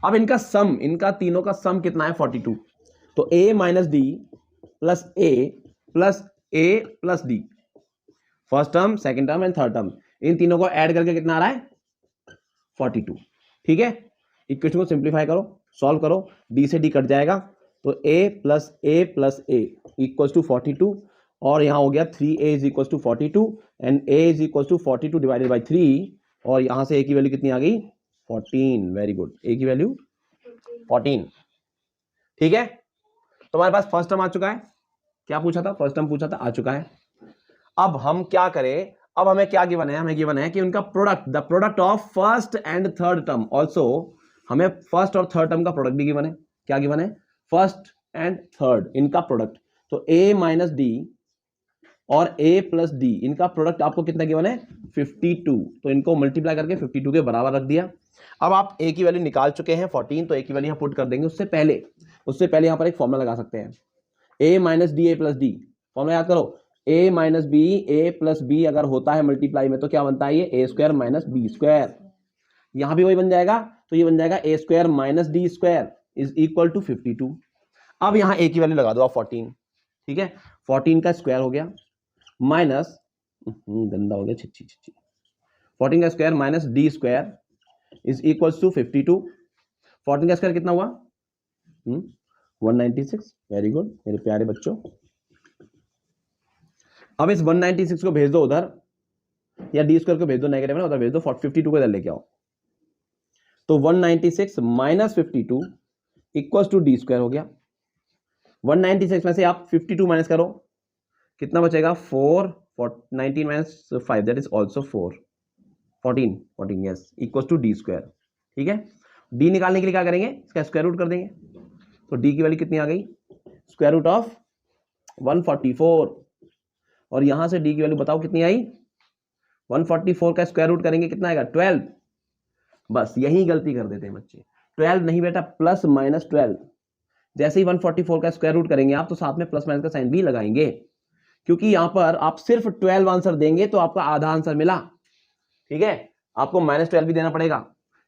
अब इनका सम, इनका तीनों का सम कितना है, 42, तो a minus D plus A plus D, first term second term and third term, इन तीनों को ऐड करके कितना आ रहा है, 42, ठीक है। इक्वेशन को सिंप्लीफाई करो, सॉल्व करो, डी से डी कट जाएगा, तो a plus A equals to 42, और यहां हो गया 3a is equals to 42 and a is equals to 42 divided by 3, और यहां से a की वैल्यू कितनी आ गई, 14, वेरी गुड, a की वैल्यू 14, ठीक है। तो हमारे पास फर्स्ट टर्म आ चुका है, क्या पूछा था, फर्स्ट टर्म पूछा था, आ चुका है। अब हम क्या करें, अब हमें क्या गिवन है, हमें गिवन है कि उनका product, the product of first and third term, also हमें फर्स्ट और थर्ड टर्म का प्रोडक्ट भी गिवन है, क्या गिवन है, फर्स्ट एंड थर्ड इनका प्रोडक्ट, तो a माइनस डी और a प्लस डी, इनका प्रोडक्ट आपको कितना गिवन है, 52, तो इनको मल्टीप्लाई करके 52 के बराबर रख दिया। अब आप a की वैल्यू निकाल चुके हैं 14, तो a की वैल्यू यहां पुट कर देंगे, उससे पहले यहां पर एक फॉर्मूला लगा सकते हैं, a minus D A plus D, formula याद करो, a minus B A plus B अगर होता है मल्टीप्लाई में तो क्या बनता है, ये A square minus B square, यहां भी वही बन जाएगा, तो ये बन जाएगा A square minus D square is equal to 52। अब यहां a की वैल्यू लगा दो आप 14, ठीक है, 14 का स्क्वायर हो गया माइनस, गंदा हो गया, छिच्छी 14 का square minus D square is equals to 52, 14 का स्क्वायर कितना हुआ, 196, वेरी गुड मेरे प्यारे बच्चों। अब इस 196 को भेज दो उधर, या डी स्क्वायर को भेज दो नेगेटिव है ना, उधर भेज दो, 52 को इधर लेके आओ, तो 196 minus 52 equals to D square हो गया। 196 में से आप 52 माइनस करो, कितना बचेगा, 4, 19 minus 5 that is also 4, 14 yes, equals to D square, ठीक है। डी निकालने के लिए क्या करेंगे, इसका स्क्वायर रूट कर देंगे, तो डी की वैल्यू कितनी आ गई, स्क्वायर रूट ऑफ 144, और यहां से डी की वैल्यू बताओ कितनी आई, 144 का स्क्वायर रूट करेंगे कितना आएगा, 12, बस यही गलती कर देते हैं बच्चे, 12 नहीं बेटा, प्लस माइनस 12, जैसे ही 144 का स्क्वायर रूट करेंगे आप तो साथ में प्लस माइनस का साइन भी लगाएंगे, क्योंकि यहां पर आप सिर्फ 12 आंसर देंगे तो आपका आधा आंसर मिला, ठीक है, आपको माइनस 12 भी देना पड़ेगा,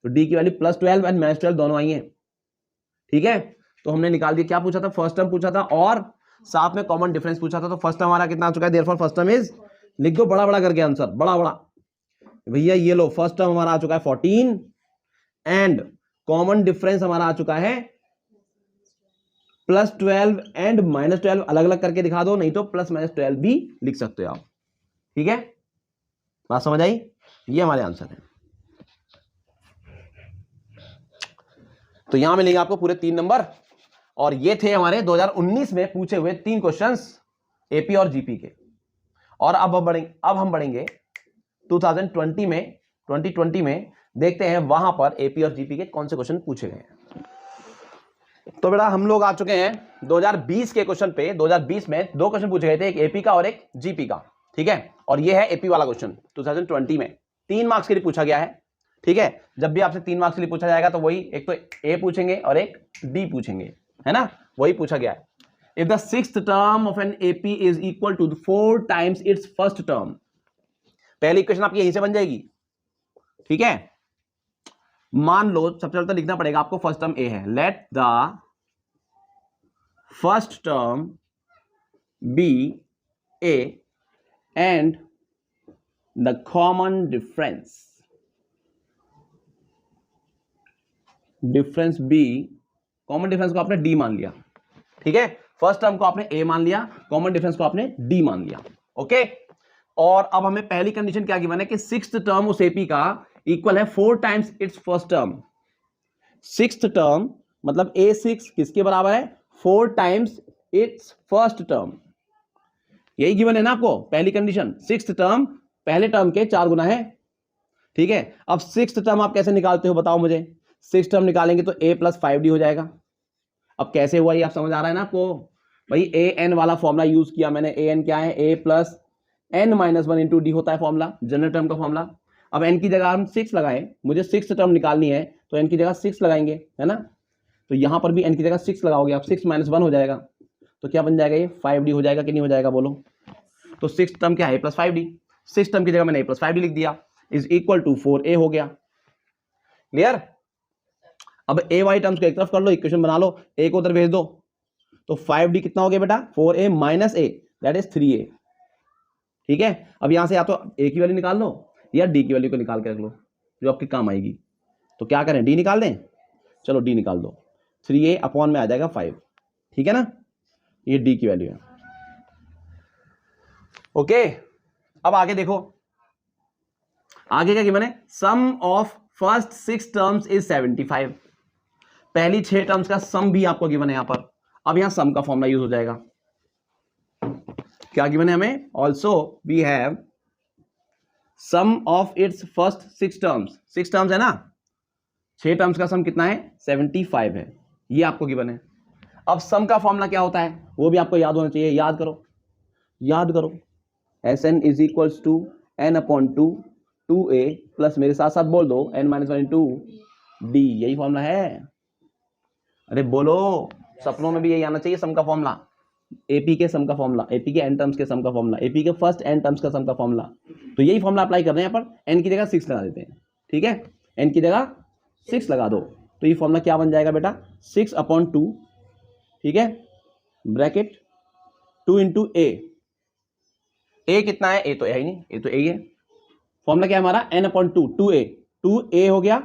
तो डी की वैल्यू प्लस 12 एंड माइनस 12 दोनों आई है, ठीक है। तो हमने निकाल दिया, क्या पूछा था, फर्स्ट टर्म पूछा था और साथ में कॉमन डिफरेंस पूछा था, तो फर्स्ट टर्म हमारा कितना आ चुका है, देयरफॉर फर्स्ट टर्म इज, लिख दो बड़ा बड़ा करके आंसर, बड़ा बड़ा भैया, ये लो फर्स्ट टर्म हमारा आ चुका है 14 एंड कॉमन डिफरेंस हमारा आ चुका है प्लस 12 एंड माइनस 12, अलग अलग करके दिखा दो, नहीं तो प्लस माइनस 12 भी लिख सकते हो आप, ठीक है, बात समझ आई, ये हमारे आंसर है। तो यहां मिलेंगे आपको पूरे 3 नंबर, और ये थे हमारे 2019 में पूछे हुए 3 क्वेश्चंस एपी और जीपी के। और अब हम बढ़ेंगे 2020 में देखते हैं वहां पर एपी और जीपी के कौन से क्वेश्चन पूछे गए हैं। तो बेटा हम लोग आ चुके हैं 2020 के क्वेश्चन पे। 2020 में 2 क्वेश्चन पूछे गए थे, एक एपी का और एक जीपी का, ठीक है, और ये है एपी वाला क्वेश्चन 2020 में, 3 मार्क्स के लिए पूछा गया है, ठीक है। जब भी आपसे 3 मार्क्स के लिए पूछा जाएगा तो वही एक तो ए पूछेंगे और एक डी पूछेंगे, है ना, वही पूछा गया है। If the sixth term of an AP is equal to 4 times its first term, पहली इक्वेशन आपकी यहीं से बन जाएगी, ठीक है। मान लो सबसे पहले तो लिखना पड़ेगा आपको, फर्स्ट टर्म ए है, let the first term be A and the common difference be, common difference को आपने डी मान लिया, ठीक है। फर्स्ट टर्म को आपने ए मान लिया, कॉमन डिफरेंस को आपने डी मान लिया, ओके। और अब हमें पहली कंडीशन क्या गिवन है कि सिक्स्थ टर्म उस एपी का इक्वल है 4 times its first term. Sixth term मतलब A6 किसके बराबर है, 4 टाइम्स इट्स फर्स्ट टर्म, यही गिवन है ना आपको पहली कंडीशन। सिक्स्थ टर्म पहले टर्म के 4 गुना है, ठीक है। अब सिक्स्थ टर्म आप कैसे निकालते हो बताओ मुझे। सिक्स्थ टर्म निकालेंगे तो a + 5d हो जाएगा। अब कैसे हुआ ये आप समझ आ रहा है ना आपको, भाई an वाला फॉर्मूला यूज किया मैंने। an क्या है, a + n - 1 × d होता है फॉर्मूला, जनरल टर्म का फॉर्मूला। अब n की जगह हम 6 लगाएं, मुझे सिक्स्थ टर्म निकालनी है तो n की जगह 6 लगाएंगे, है ना। तो यहां पर भी n की जगह 6 लगाओगे आप, 6 - 1 हो जाएगा, तो क्या बन जाएगा ये 5d हो जाएगा कि नहीं हो जाएगा बोलो। तो सिक्स्थ टर्म क्या है, a + 5d। सिक्स्थ टर्म की जगह मैंने a + 5d लिख दिया, इज इक्वल टू 4a हो गया। क्लियर। अब ए वाई टर्म्स को एक तरफ कर लो, इक्वेशन बना लो, ए को उधर भेज दो, तो 5d कितना हो गया बेटा, 4a - a that is 3a, ठीक है। अब यहां से या तो a की वैल्यू निकाल लो या d की वैल्यू को निकाल के रख लो, जो आपके काम आएगी। तो क्या करें, d निकाल दें, चलो d निकाल दो, 3a अपॉन में आ जाएगा 5, ठीक है ना, ये d की वैल्यू है, ओके। अब आगे देखो, आगे क्या गिवन है, sum of first 6 terms is 75। पहली 6 टर्म्स का सम भी आपको गिवन है यहां पर। अब यहां सम का फॉर्मूला यूज हो जाएगा, क्या गिवन है हमें, also we have sum of its first 6 terms. 6 terms है ना, 6 टर्म्स का सम कितना है, 75 है, ये आपको गिवन है। अब सम का फॉर्मूला क्या होता है वो भी आपको याद होना चाहिए, याद करो, याद करो। Sn is equals to n/2 2a plus, मेरे साथ साथ बोल दो, n - 1 × d, यही फॉर्मूला है। अरे बोलो, सपनों में भी यही आना चाहिए सम का फॉर्मूला, एपी के सम का फॉर्मूला, एपी के n टर्म्स के सम का फॉर्मूला, एपी के फर्स्ट n टर्म्स का सम का फॉर्मूला। तो यही फॉर्मूला अप्लाई कर रहे हैं यहाँ पर, n की जगह 6 लगा देते हैं, ठीक है, n की जगह 6 लगा दो, तो ये फॉर्मूला क्या बन जाएगा बेटा, 6/2, ठीक है, ब्रैकेट 2 × a। a कितना है, a तो है ही नहीं, a तो a ही है। फॉर्मूला क्या है हमारा, n/2 2a, 2a हो गया,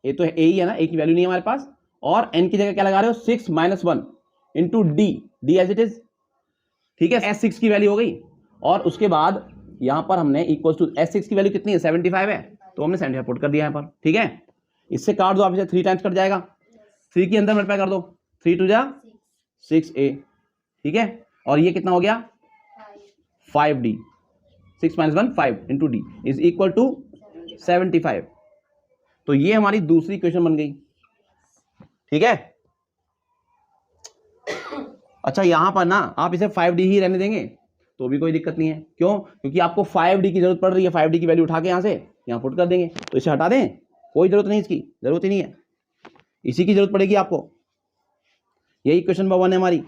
a तो a ही है ना, a की वैल्यू नहीं है हमारे पास, और n की जगह क्या लगा रहे हो, 6 - 1 × d एज इट इज, ठीक है। S6 की वैल्यू हो गई, और उसके बाद यहां पर हमने इक्वल टू S6 की वैल्यू कितनी है, 75 है, तो हमने 75 पुट कर दिया यहां पर, ठीक है। इससे काट दो आप, इसे 3 टाइम्स कट जाएगा, 3 के अंदर मल्टीप्लाई कर दो, 3 × 2 = 6a, ठीक है। और ये कितना हो गया, 5d, 6 - 1 5 × d is equal to 75। तो ये हमारी दूसरी इक्वेशन बन गई, ठीक है। अच्छा यहां पर ना आप इसे 5d ही रहने देंगे तो भी कोई दिक्कत नहीं है, क्यों, क्योंकि आपको 5d की जरूरत पड़ रही है, 5d की वैल्यू उठा के यहां से यहां पुट कर देंगे, तो इसे हटा दें, कोई जरूरत नहीं, इसकी जरूरत ही नहीं है, इसी की जरूरत पड़ेगी आपको। यही क्वेश्चन नंबर 1 है हमारी,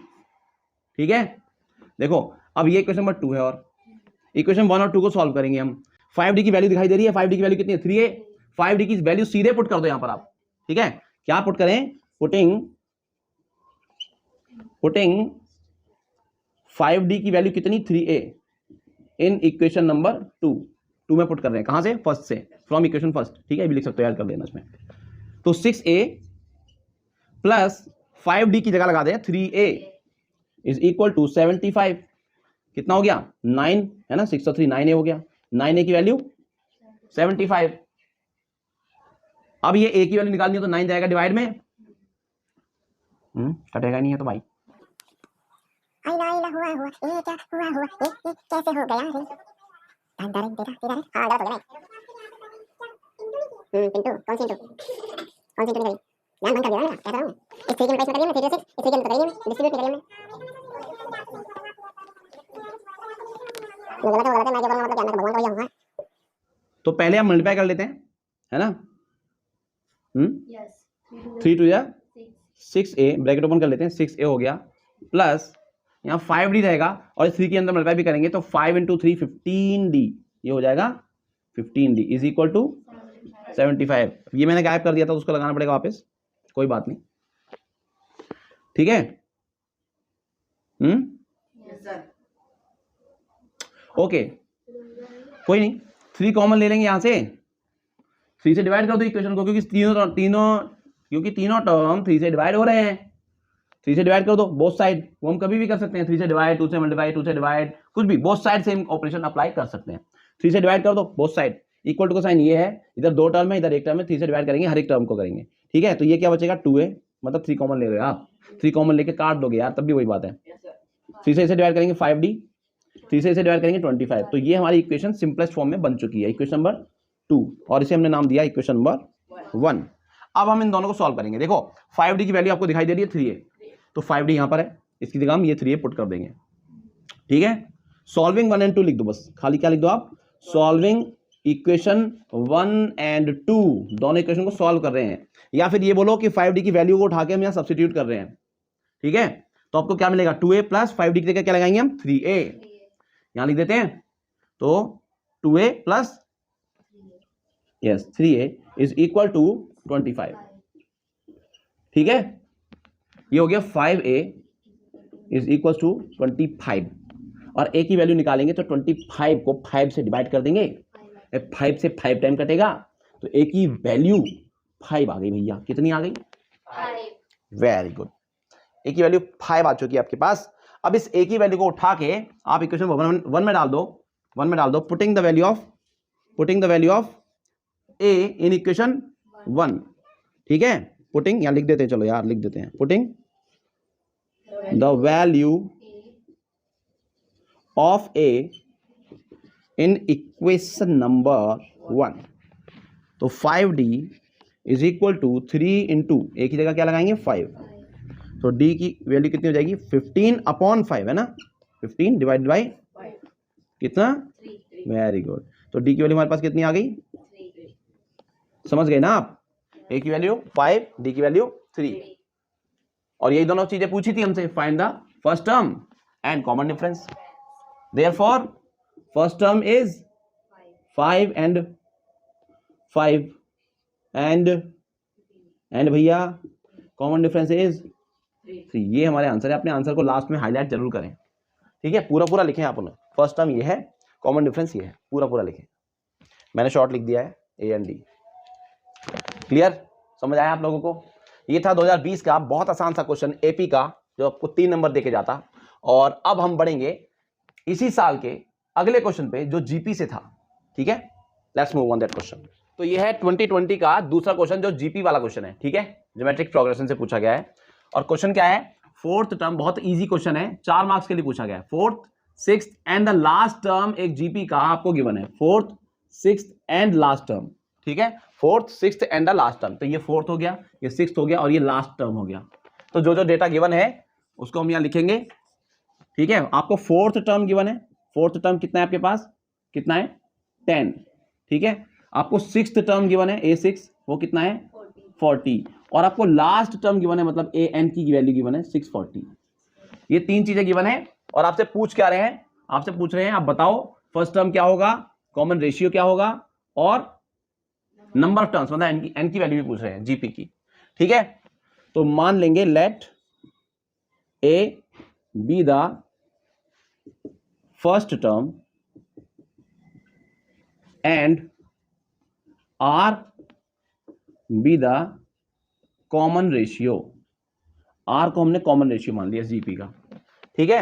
ठीक है। देखो अब ये क्वेश्चन नंबर 2 है, और इक्वेशन 1 और 2 को सॉल्व करेंगे हम। 5d की वैल्यू दिखाई दे रही है, 5d की वैल्यू कितनी है, 3a। 5d की वैल्यू सीधे पुट कर दो यहां पर आप, ठीक है। क्या पुट करें, पुटिंग 5d की वैल्यू कितनी, 3a इन इक्वेशन नंबर 2 में पुट कर रहे हैं, कहां से, फर्स्ट से, फ्रॉम इक्वेशन फर्स्ट, ठीक है, भी लिख सकते हो, ऐड कर देना इसमें। तो 6a प्लस 5d की जगह लगा दें 3a इज इक्वल टू 75, कितना हो गया, 9 है ना, 6 और 3 9a हो गया, 9a की वैल्यू 75। अब ये a की वैल्यू निकालनी है तो 9 जाएगा डिवाइड में, कटेगा नहीं है तो भाई, हुआ ये क्या हुआ ये कैसे हो गया रे, अंदर तेरा हां गलत हो गया, पिंटू कौन सी निकली, ध्यान बंद कर दिया ना, क्या करूं, इस 3 के रिप्लेस में करिए, 3 से 6 इसी के अंदर करिए, डिस्ट्रीब्यूट करिए मैं गलत है, मैं जो करूंगा मतलब क्या, मैं भगवान का वही हूं। तो पहले हम मल्टीप्लाई कर लेते हैं, है ना। 3 2 6a, ब्रैकेट ओपन कर लेते हैं, 6a हो गया, प्लस यहाँ 5d रहेगा और 3 के अंदर मल्टीप्लाई भी करेंगे तो 5 × 3 15d, ये हो जाएगा 15d इज इक्वल टू 75। ये मैंने गायब कर दिया था, उसको लगाना पड़ेगा वापस, कोई बात नहीं, ठीक है। ओके, कोई नहीं, 3 कॉमन ले लेंगे यहां से, 3 से डिवाइड कर दो इक्वेशन को, क्योंकि तीनों टर्म 3 से डिवाइड हो रहे हैं, 3 से डिवाइड कर दो बोथ साइड, वो हम कभी भी कर सकते हैं, 3 से डिवाइड, 2 से मल्टीप्लाई, 2 से डिवाइड, कुछ भी, both side same operation apply कर सकते हैं। 3 से डिवाइड कर दो बोथ साइड, इक्वल टू का साइन ये है, इधर 2 टर्म है, इधर 1 टर्म है, 3 से डिवाइड करेंगे, हर एक टर्म को करेंगे, ठीक है। तो ये क्या बचेगा 2a, मतलब 3 कॉमन ले रहे हो आप, 3 कॉमन लेके काट दोगे यार, तब भी वही बात है। 3 से इसे डिवाइड करेंगे 5d, 3 से इसे डिवाइड करेंगे 25। तो ये हमारी इक्वेशन सिंपलेस्ट फॉर्म में बन चुकी है, इक्वेशन नंबर 2, और इसे हमने नाम दिया इक्वेशन नंबर 1। अब हम इन दोनों को सॉल्व करेंगे। देखो 5d की वैल्यू आपको दिखाई दे रही है 3a, तो 5d यहां पर है, इसकी जगह हम ये 3a पुट कर देंगे, ठीक है। सॉल्विंग 1 and 2 लिख दो, बस खाली क्या लिख दो आप, सॉल्विंग इक्वेशन 1 and 2, दोनों इक्वेशन को सॉल्व कर रहे हैं, या फिर ये बोलो कि 5d की वैल्यू को उठा के हम यहाँ सब्स्टिट्यूट कर रहे हैं, ठीक है। तो आपको क्या मिलेगा 2a प्लस 5d की जगह क्या लगाएंगे हम 3a, यहां लिख देते हैं, तो 2a plus yes 3a is equal to 25, ठीक है। ये हो गया 5a इज इक्वल टू 25, और a की वैल्यू निकालेंगे तो 25 को 5 से डिवाइड कर देंगे, 5 से 5 टाइम कटेगा, तो a की वैल्यू 5 आ गई भैया, कितनी आ गई 5, वेरी गुड, a की वैल्यू 5 आ चुकी है आपके पास। अब इस a की वैल्यू को उठा के आप इक्वेशन 1 में डाल दो, putting the value of a in equation 1, ठीक है। पुटिंग, यहां लिख देते हैं, चलो यार लिख देते हैं, putting the value of a in equation number 1, तो 5d is equal to 3 × a की जगह क्या लगाएंगे 5, तो d की वैल्यू कितनी हो जाएगी 15/5, है ना, 15 डिवाइड बाई कितना, वेरी गुड। तो d की वैल्यू हमारे पास कितनी आ गई, समझ गए ना आप, a की वैल्यू 5, d की वैल्यू 3, और यही दोनों चीजें पूछी थी हमसे, find the first term and common difference. Therefore first term is 5 and 5 and भैया कॉमन डिफरेंस इज 3। ये हमारे आंसर है, अपने आंसर को लास्ट में हाईलाइट जरूर करें, ठीक है, पूरा लिखें आप लोग, फर्स्ट टर्म ये है, कॉमन डिफरेंस ये है, पूरा लिखें, मैंने शॉर्ट लिख दिया है a and d। क्लियर, समझ आया आप लोगों को। ये था 2020 का बहुत आसान सा क्वेश्चन एपी का, जो आपको 3 नंबर देके जाता, और अब हम बढ़ेंगे इसी साल के अगले क्वेश्चन पे जो जीपी से था, ठीक है। Let's move on that question. तो ये है 2020 का दूसरा क्वेश्चन जो जीपी वाला क्वेश्चन है, ठीक है, ज्योमेट्रिक प्रोग्रेशन से पूछा गया है, और क्वेश्चन क्या है, फोर्थ टर्म, बहुत इजी क्वेश्चन है, 4 मार्क्स के लिए पूछा गया है, 4th 6th and the last term एक जीपी का आपको गिवन है, 4th 6th and last term, ठीक है, 4th 6th and the last term. तो ये 4th हो गया, ये 6th हो गया, और ये लास्ट टर्म हो गया। तो जो डेटा गिवन है उसको हम यहाँ लिखेंगे, ठीक है। आपको 4th टर्म गिवन है, 4th टर्म कितना है आपके पास, कितना है 10, ठीक है। आपको 6th टर्म गिवन है a6, वो कितना है 40, और आपको लास्ट टर्म गिवन है, मतलब a n की वैल्यू गिवन है 640। ये 3 चीजें गिवन है, और आपसे पूछ क्या रहे हैं, आपसे पूछ रहे हैं आप बताओ फर्स्ट टर्म क्या होगा, कॉमन रेशियो क्या होगा, और नंबर ऑफ टर्म्स, मतलब n की वैल्यू भी पूछ रहे हैं जीपी की, ठीक है। तो मान लेंगे let a be the first term and r be the common ratio, r को हमने कॉमन रेशियो मान लिया जीपी का, ठीक है।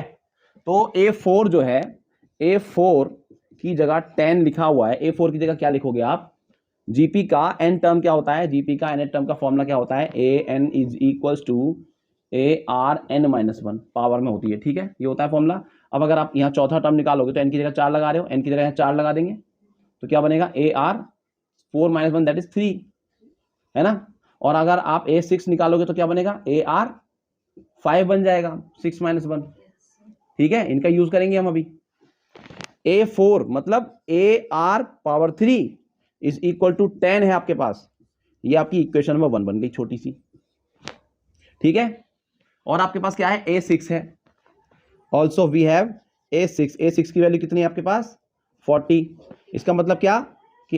तो a4 जो है, a4 की जगह 10 लिखा हुआ है, a4 की जगह क्या लिखोगे आप, जीपी का n टर्म क्या होता है, जीपी का n टर्म का फॉर्मूला क्या होता है, an is equals to ARn-1 power में होती है, ठीक है, ये होता है फॉर्मूला। अब अगर आप यहाँ चौथा टर्म निकालोगे तो n की जगह 4 लगा रहे हो, n की जगह 4 लगा देंगे, तो क्या बनेगा AR4-1 दैट इज 3, है ना। और अगर आप A6 निकालोगे तो क्या बनेगा, AR5 बन जाएगा, 6-1, ठीक है। इनका यूज करेंगे हम अभी। A4 मतलब AR power 3 is equal to 10 है आपके पास। ये आपकी इक्वेशन नंबर 1 बन गई छोटी सी, ठीक है। और आपके पास क्या है, a6 है। ऑल्सो वी हैव a6 की वैल्यू कितनी है आपके पास, 40। इसका मतलब क्या कि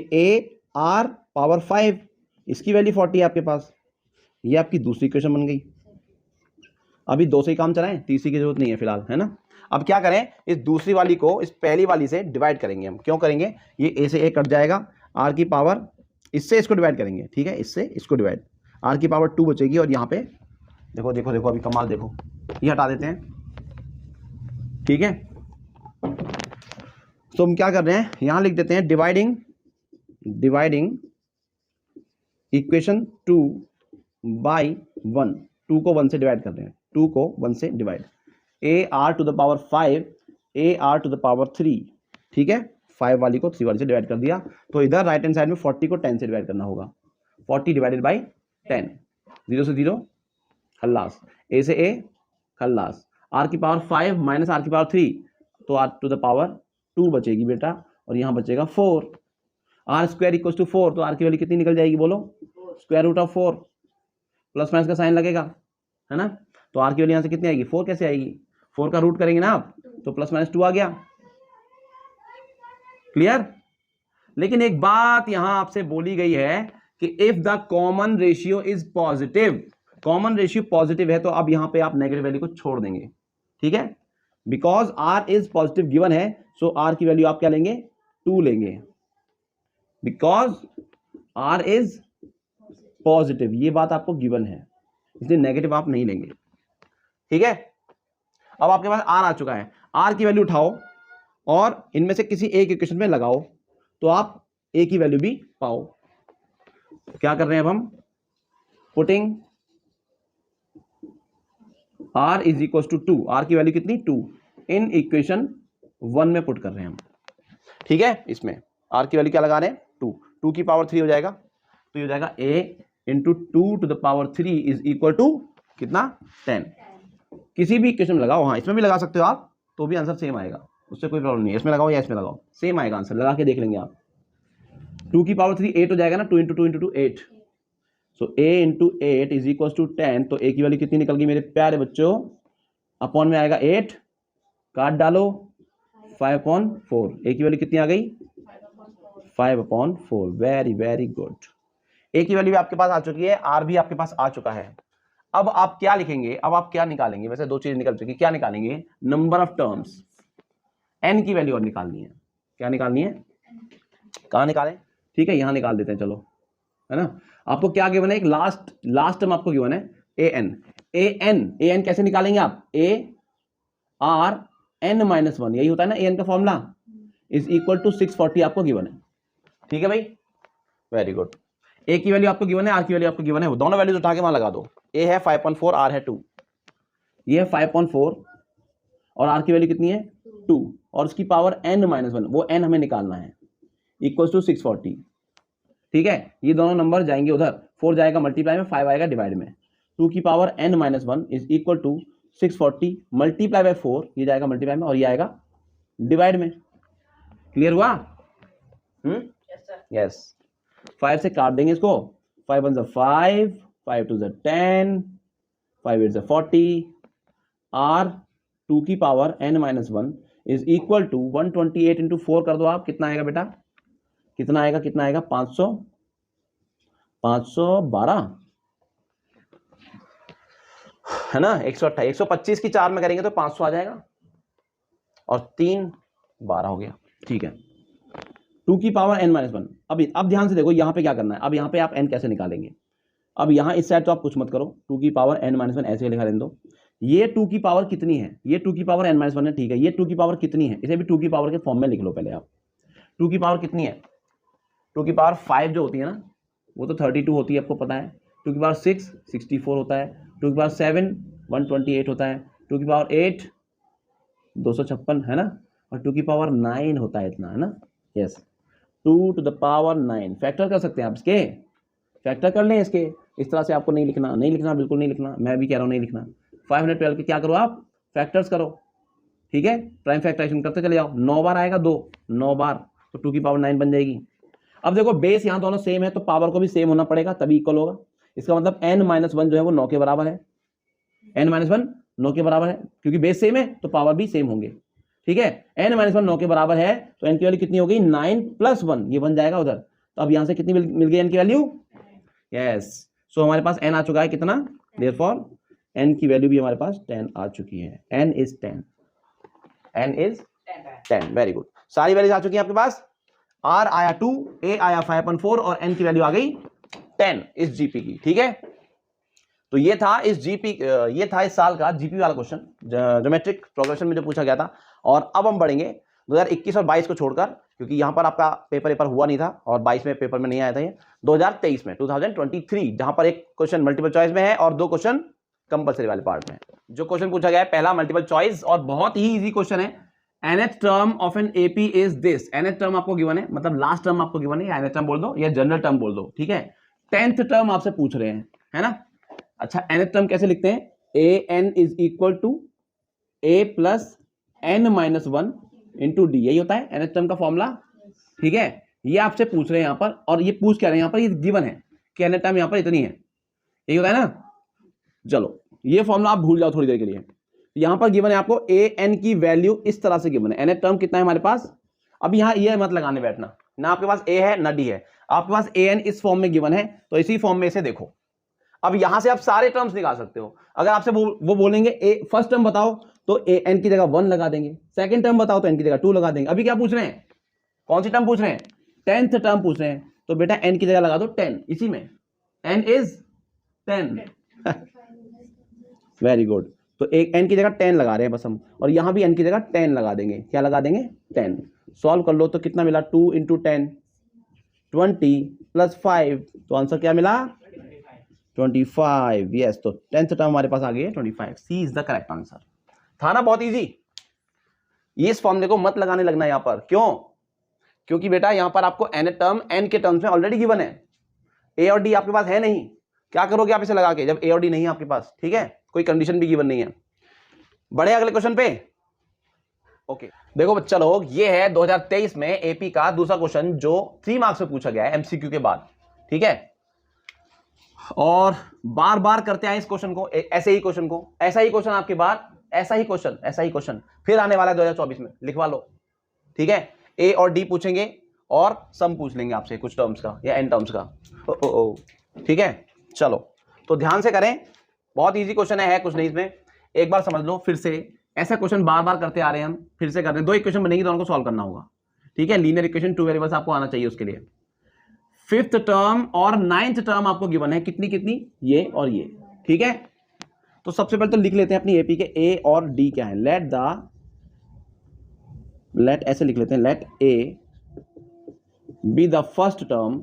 ar पावर 5 इसकी वैल्यू 40 है आपके पास। ये आपकी दूसरी इक्वेशन बन गई। अभी 2 से ही काम चलाएं, तीसरी की जरूरत नहीं है फिलहाल, है ना। अब क्या करें, इस दूसरी वाली को इस पहली वाली से डिवाइड करेंगे हम। क्यों करेंगे, ये a से a कट जाएगा, r की पावर, इससे इसको डिवाइड करेंगे, ठीक है, इससे इसको डिवाइड, r की पावर 2 बचेगी। और यहाँ पे देखो देखो देखो, अभी कमाल देखो, ये हटा देते हैं, ठीक है। तो हम क्या कर रहे हैं, यहां लिख देते हैं डिवाइडिंग इक्वेशन 2 बाई 1। 2 को 1 से डिवाइड कर रहे हैं, 2 को 1 से divide, ar to the power 5 ar to the power 3, ठीक है। 5 वाली को 3 वाली से डिवाइड कर दिया। तो इधर राइट हैंड साइड में 40 को 10 से डिवाइड करना होगा। 40 डिवाइडेड बाई 10, 0 से 0 खल्लास, a से a खल्लास, r की पावर 5 माइनस r की पावर 3, तो r टू द पावर 2 बचेगी बेटा, और यहाँ बचेगा 4। r स्क्वायर इक्वल टू 4, तो r की वैल्यू कितनी निकल जाएगी बोलो, square root of 4, plus minus का साइन लगेगा, है ना। तो r की वैल्यू यहाँ से कितनी आएगी, 4 कैसे आएगी, 4 का रूट करेंगे ना आप, तो प्लस माइनस 2 आ गया। क्लियर। लेकिन एक बात यहां आपसे बोली गई है कि if the common ratio is positive, common ratio positive है, तो अब यहां पे आप नेगेटिव वैल्यू को छोड़ देंगे, ठीक है। Because r is positive given है, सो r की वैल्यू आप क्या लेंगे, 2 लेंगे, बिकॉज r इज पॉजिटिव, ये बात आपको गिवन है, इसलिए नेगेटिव आप नहीं लेंगे, ठीक है। अब आपके पास r आ चुका है, r की वैल्यू उठाओ और इनमें से किसी एक इक्वेशन में लगाओ, तो आप a की वैल्यू भी पाओ। क्या कर रहे हैं अब हम, putting r is equal to 2, r की वैल्यू कितनी, 2, इन इक्वेशन 1 में पुट कर रहे हैं हम, ठीक है। इसमें r की वैल्यू क्या लगा रहे हैं, 2 की पावर 3 हो जाएगा, तो ये हो जाएगा a into 2 to the power 3 is equal to कितना, 10। किसी भी इक्वेशन में लगाओ, हाँ इसमें भी लगा सकते हो आप, तो भी आंसर सेम आएगा, उससे कोई प्रॉब्लम नहीं है। इसमें लगाओ या इसमें लगाओ, सेम आएगा आंसर, लगा के देख लेंगे आप। 2 की पावर 3 8 हो जाएगा ना, 2 into 2 into 2 8, so a into 8 is equal to 10। तो a की वैल्यू कितनी निकल गई मेरे प्यारे बच्चों, अपॉन में आएगा 8, काट डालो 5/4, a की वैल्यू कितनी आ गई, 5/4। वेरी वेरी गुड, a की वैल्यू आपके पास आ चुकी है, r भी आपके पास आ चुका है। अब आप क्या लिखेंगे, अब आप क्या निकालेंगे, वैसे 2 चीज निकल चुकी, क्या निकालेंगे, नंबर ऑफ टर्म्स, n की वैल्यू और निकालनी है। क्या निकालनी है, कहां निकालें, ठीक है, यहां निकाल देते हैं, चलो, है ना। आपको क्या गिवन है, एक लास्ट टर्म आपको गिवन है an कैसे निकालेंगे आप, a r n माइनस 1, यही होता है ना an का फॉर्मूला, इज इक्वल टू 640 आपको गिवन है, ठीक है भाई, वेरी गुड। a की वैल्यू आपको गिवन है, r की वैल्यू आपको गिवन है, दोनों वैल्यूज उठा के वहां लगा दो, a है 5.4, r है 2, ये है 5.4 और r की वैल्यू कितनी है 2, और उसकी पावर n माइनस 1, वो n हमें निकालना है, इक्वल टू 640, ठीक है। ये दोनों नंबर जाएंगे उधर, 4 जाएगा मल्टीप्लाई में, 5 आएगा डिवाइड में, 2 की power n minus 1 is equal to 640 multiply by 4, ये जाएगा मल्टीप्लाई में और ये आएगा डिवाइड में। क्लियर हुआ, यस। 5 से काट देंगे इसको, 5 1 5, 5 2 10, 5 8 40, r 2 की power n minus 1 is equal to 128 into 4 कर दो आप, कितना आएगा बेटा, कितना आएगा 512, है ना, 128, 125 की 4 में करेंगे तो 500 आ जाएगा, और 3 12 हो गया, ठीक है। 2 की पावर n माइनस 1, अब ध्यान से देखो यहाँ पे क्या करना है, अब यहाँ पे आप n कैसे निकालेंगे। अब यहाँ इस साइड तो आप कुछ मत करो, 2 की पावर n माइनस 1 ऐसे लिखा रहने दो। ये 2 की पावर कितनी है, ये 2 की पावर n माइनस 1 है, ठीक है। ये 2 की पावर कितनी है, इसे भी 2 की पावर के फॉर्म में लिख लो पहले आप। 2 की पावर कितनी है, 2 की पावर 5 जो होती है ना, वो तो 32 होती है, आपको पता है। 2 की पावर 6 64 होता है, 2 की पावर 7 128 होता है, 2 की पावर 8 256, है ना, और 2 की पावर 9 होता है इतना, है ना, yes. 2 to the power 9 factor कर सकते हैं आप, इसके फैक्टर कर लें इसके, इस तरह से आपको नहीं लिखना, बिल्कुल नहीं लिखना, मैं भी कह रहा हूँ नहीं लिखना। 512 के क्या करो आप, फैक्टर्स करो, ठीक है, प्राइम फैक्टराइजेशन करते चले जाओ, 9 बार आएगा 2, 9 बार, तो 2 की पावर 9 बन जाएगी। अब देखो बेस यहाँ दोनों सेम है तो पावर को भी सेम होना पड़ेगा तभी इक्वल होगा। इसका मतलब n-1 जो है वो 9 के बराबर है, n-1 9 के बराबर है, क्योंकि बेस सेम है तो पावर भी सेम होंगे। ठीक है, n-1 9 के बराबर है तो n की वैल्यू कितनी हो गई 9 + 1, ये बन जाएगा उधर। तो अब यहां से कितनी मिल गई n की वैल्यू, यस। सो हमारे पास n आ चुका है कितना, देयरफॉर n की वैल्यू भी हमारे पास 10 आ चुकी है। n is 10, very good. सारी वैल्यूज आ चुकी है आपके पास। r आया 2, a आया 5/4 और n की वैल्यू आ गई 10 इस जीपी की। ठीक है, तो ये था इस साल का जीपी वाला क्वेश्चन, ज्योमेट्रिक प्रोग्रेशन में जो पूछा गया था। और अब हम बढ़ेंगे 2021 और 22 को छोड़कर, क्योंकि यहां पर आपका पेपर हुआ नहीं था और 22 में पेपर में नहीं आया था। ये 2023 में 2023, जहां पर एक क्वेश्चन मल्टीपल चॉइस में है और 2 क्वेश्चन कंपलसरी वाले पार्ट में। जो क्वेश्चन पूछा गया है पहला मल्टीपल चॉइस और बहुत ही इजी क्वेश्चन है। nth term of an AP is this. nth term आपको गिवन है, मतलब लास्ट टर्म आपको गिवन है, या nth टर्म बोल दो या जनरल टर्म बोल दो। ठीक है, 10th टर्म आपसे पूछ रहे हैं, है ना। अच्छा, nth टर्म कैसे लिखते हैं, an is equal to a plus n-1 into D, यही होता है nth टर्म का फॉर्मूला। ठीक है, ये आपसे पूछ रहे हैं यहाँ पर, और ये पूछ क्या रहे हैं यहाँ पर, ये गिवन है कि nth टर्म यहाँ पर इतनी है, यही होता है ना। चलो ये फॉर्मूला आप भूल जाओ थोड़ी देर के लिए। यहां पर गिवन है आपको an की वैल्यू इस तरह से गिवन है। nth टर्म कितना है हमारे पास, अब यहां ये मत लगाने बैठना, ना आपके पास a है ना d है, आपके पास an इस फॉर्म में गिवन है, तो इसी फॉर्म में इसे देखो। अब यहां से आप सारे टर्म्स निकाल सकते हो। अगर आपसे वो बोलेंगे फर्स्ट टर्म बताओ तो n की जगह 1 लगा देंगे, सेकंड टर्म बताओ तो n की जगह 2 लगा देंगे। अभी क्या पूछ रहे हैं, कौन सी टर्म पूछ रहे हैं, 10th टर्म पूछ रहे हैं, तो बेटा n की जगह लगा दो 10, इसी में n इज 10। वेरी गुड, तो एक n की जगह 10 लगा रहे हैं बस हम, और यहां भी n की जगह 10 लगा देंगे। क्या लगा देंगे, 10। सॉल्व कर लो तो कितना मिला, 2 × 10 20 + 5, तो आंसर क्या मिला 25। यस, तो 10th टर्म हमारे पास आ गई है 25। सी इज द करेक्ट आंसर। था ना बहुत इजी। ये इस फॉर्मूले को मत लगाने लगना यहां पर, क्यों, क्योंकि बेटा यहां पर आपको n टर्म n के टर्म्स में ऑलरेडी गिवन है, a और d आपके पास है नहीं। क्या करोगे आप इसे लगा के, जब a और d नहीं है आपके पास। ठीक है, कोई कंडीशन भी गिवन नहीं है। बढ़े अगले क्वेश्चन पे। ओके, देखो बच्चा लोग, ये है 2023 में एपी का दूसरा क्वेश्चन जो 3 मार्क्स में पूछा गया है एमसीक्यू के बाद। ठीक है, और बार बार करते आए इस क्वेश्चन को, ऐसे ही क्वेश्चन को, ऐसा ही क्वेश्चन आपके बाद, ऐसा ही क्वेश्चन फिर आने वाला है 2024 में, लिखवा लो। ठीक है, ए और डी पूछेंगे और सम पूछ लेंगे आपसे कुछ टर्म्स का या एन टर्म्स का। ठीक है, चलो तो ध्यान से करें, बहुत इजी क्वेश्चन है कुछ नहीं इसमें, एक बार समझ लो फिर से। ऐसा क्वेश्चन बार बार करते आ रहे हैं हम, फिर से कर रहे हैं। 2 इक्वेशन बनेगी तो उनको सॉल्व करना होगा। ठीक है, लीनियर इक्वेशन 2 वेरिएबल्स आपको आना चाहिए उसके लिए। 5th टर्म और 9th टर्म आपको गिवन है, कितनी कितनी, ये और ये। ठीक है, तो सबसे पहले तो लिख लेते हैं अपनी एपी के ए और डी क्या है। लेट ऐसे लिख लेते हैं, let A be the first term,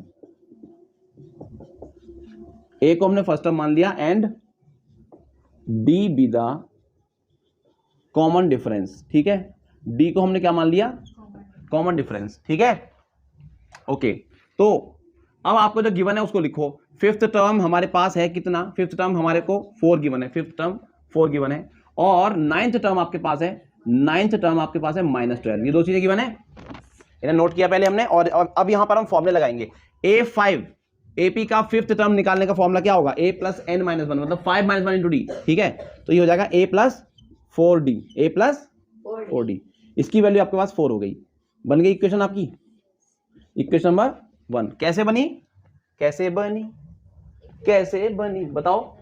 A को हमने फर्स्ट टर्म मान लिया, and D be the common difference. ठीक है, डी को हमने क्या मान लिया, कॉमन डिफरेंस। ठीक है, ओके, तो अब आपको जो गिवन है उसको लिखो। 5th टर्म हमारे पास है कितना, 5th टर्म हमारे को 4 गिवन है, 5th टर्म 4 गिवन है, और 9th टर्म आपके पास है, 9th टर्म आपके पास है -12। ये 2 चीजें गिवन है, इन्हें नोट किया पहले हमने। और अब यहां पर हम फॉर्मूले लगाएंगे। A5 एपी का 5th टर्म निकालने का फॉर्मूला क्या होगा, a + n-1, मतलब 5 - 1 × d। ठीक है, तो ये हो जाएगा a + 4d, a + 4d। इसकी वैल्यू आपके पास 4 हो गई, बन गई इक्वेशन आपकी, इक्वेशन नंबर 1। कैसे बनी बताओ।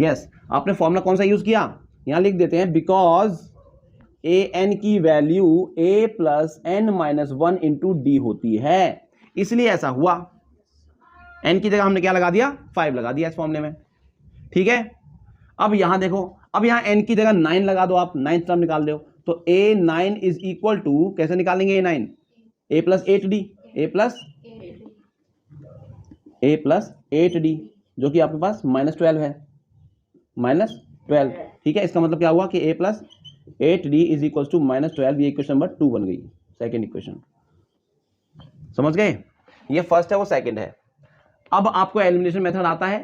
यस, आपने फॉर्मूला कौन सा यूज किया, यहां लिख देते हैं, बिकॉज an की वैल्यू a + n-1 × d होती है, इसलिए ऐसा हुआ। n की जगह हमने क्या लगा दिया, 5 लगा दिया इस फॉर्मूले में। ठीक है, अब यहां देखो, अब यहां n की जगह 9 लगा दो आप, 9th टर्म निकाल दो, तो a9 इज इक्वल टू, कैसे निकालेंगे a9, a + 8d, a + 8d, जो कि आपके पास -12 है, -12। ठीक है, इसका मतलब क्या हुआ कि a + 8d is equal to -12। ये इक्वेशन नंबर 2 बन गई, सेकेंड इक्वेशन। समझ गए, ये फर्स्ट है वो सेकंड है। अब आपको एलिमिनेशन मेथड आता है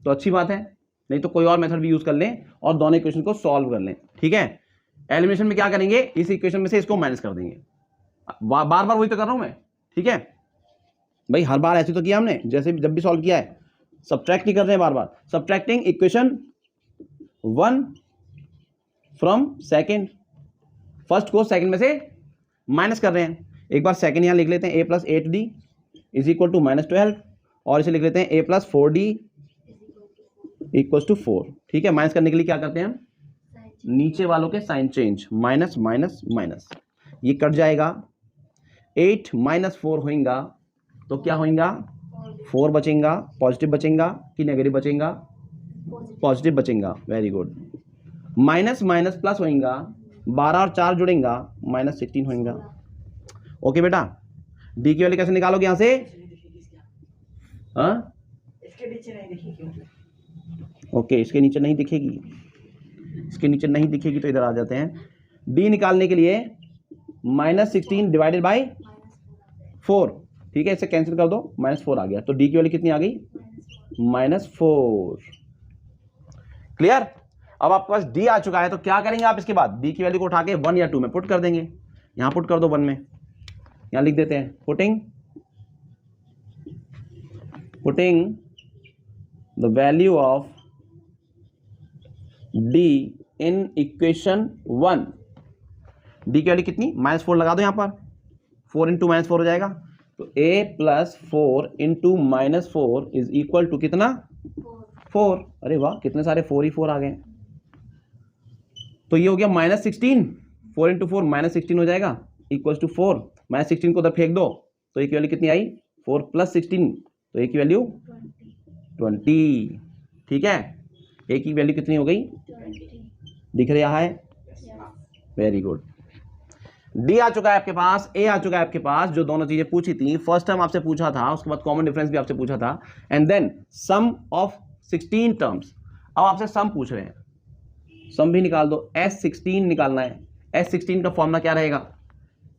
तो अच्छी बात है, नहीं तो कोई और मेथड भी यूज कर लें और दोनों इक्वेशन को सॉल्व कर लें। ठीक है, एलिमिनेशन में क्या करेंगे, इस इक्वेशन में से इसको माइनस कर देंगे। बार बार वही तो कर रहा हूं मैं। ठीक है भाई, हर बार ऐसे तो किया हमने, जैसे जब भी सॉल्व किया है, सब्ट्रैक्ट नहीं कर रहे हैं बार बार, subtracting equation 1 from second, first को सेकेंड में से माइनस कर रहे हैं। एक बार सेकेंड यहां लिख लेते हैं, a plus 8d is equal to -12, और इसे लिख लेते हैं a plus 4d equal to 4। ठीक है, माइनस करने के लिए क्या करते हैं हम, नीचे वालों के sign change, minus minus minus, ये कट जाएगा, 8 - 4 होगा तो क्या होगा, 4 बचेगा, पॉजिटिव बचेगा कि नेगेटिव बचेगा, पॉजिटिव बचेगा, very good. Minus minus plus होगा, 12 और 4 जुड़ेगा, -16 होगा। ओके बेटा, डी की वैल्यू कैसे निकालोगे यहां से, हाँ ओके, इसके नीचे नहीं दिखेगी, इसके नीचे नहीं दिखेगी तो इधर आ जाते हैं। डी निकालने के लिए -16 डिवाइडेड बाई 4, ठीक है, इसे कैंसिल कर दो, -4 आ गया, तो डी की वैल्यू कितनी आ गई, -4। क्लियर। अब आपके पास डी आ चुका है तो क्या करेंगे आप, इसके बाद डी की वैल्यू को उठा के 1 या 2 में पुट कर देंगे। यहां पुट कर दो 1 में, यहां लिख देते हैं putting the value of D in equation 1। D की वैल्यू कितनी, -4 लगा दो यहां पर, 4 इंटू -4 हो जाएगा, तो a plus 4 into -4 is equal to कितना, 4। अरे वाह, कितने सारे 4 ही 4 आ गए। तो ये हो गया -16, 4 इंटू 4 -16 हो जाएगा, इक्वल टू 4, -16 को उधर फेंक दो, तो एक वैल्यू कितनी आई, 4 प्लस 16, तो एक की वैल्यू 20। ठीक है, एक की वैल्यू कितनी हो गई, दिख रहा है, वेरी गुड। डी आ चुका है आपके पास, ए आ चुका है आपके पास, जो दोनों चीजें पूछी थी, फर्स्ट टर्म आपसे पूछा था, उसके बाद कॉमन डिफरेंस भी आपसे पूछा था, and then sum of 16 terms. अब आपसे सम पूछ रहे हैं, सम भी निकाल दो, S16 निकालना है। S16 का फॉर्मूला क्या रहेगा,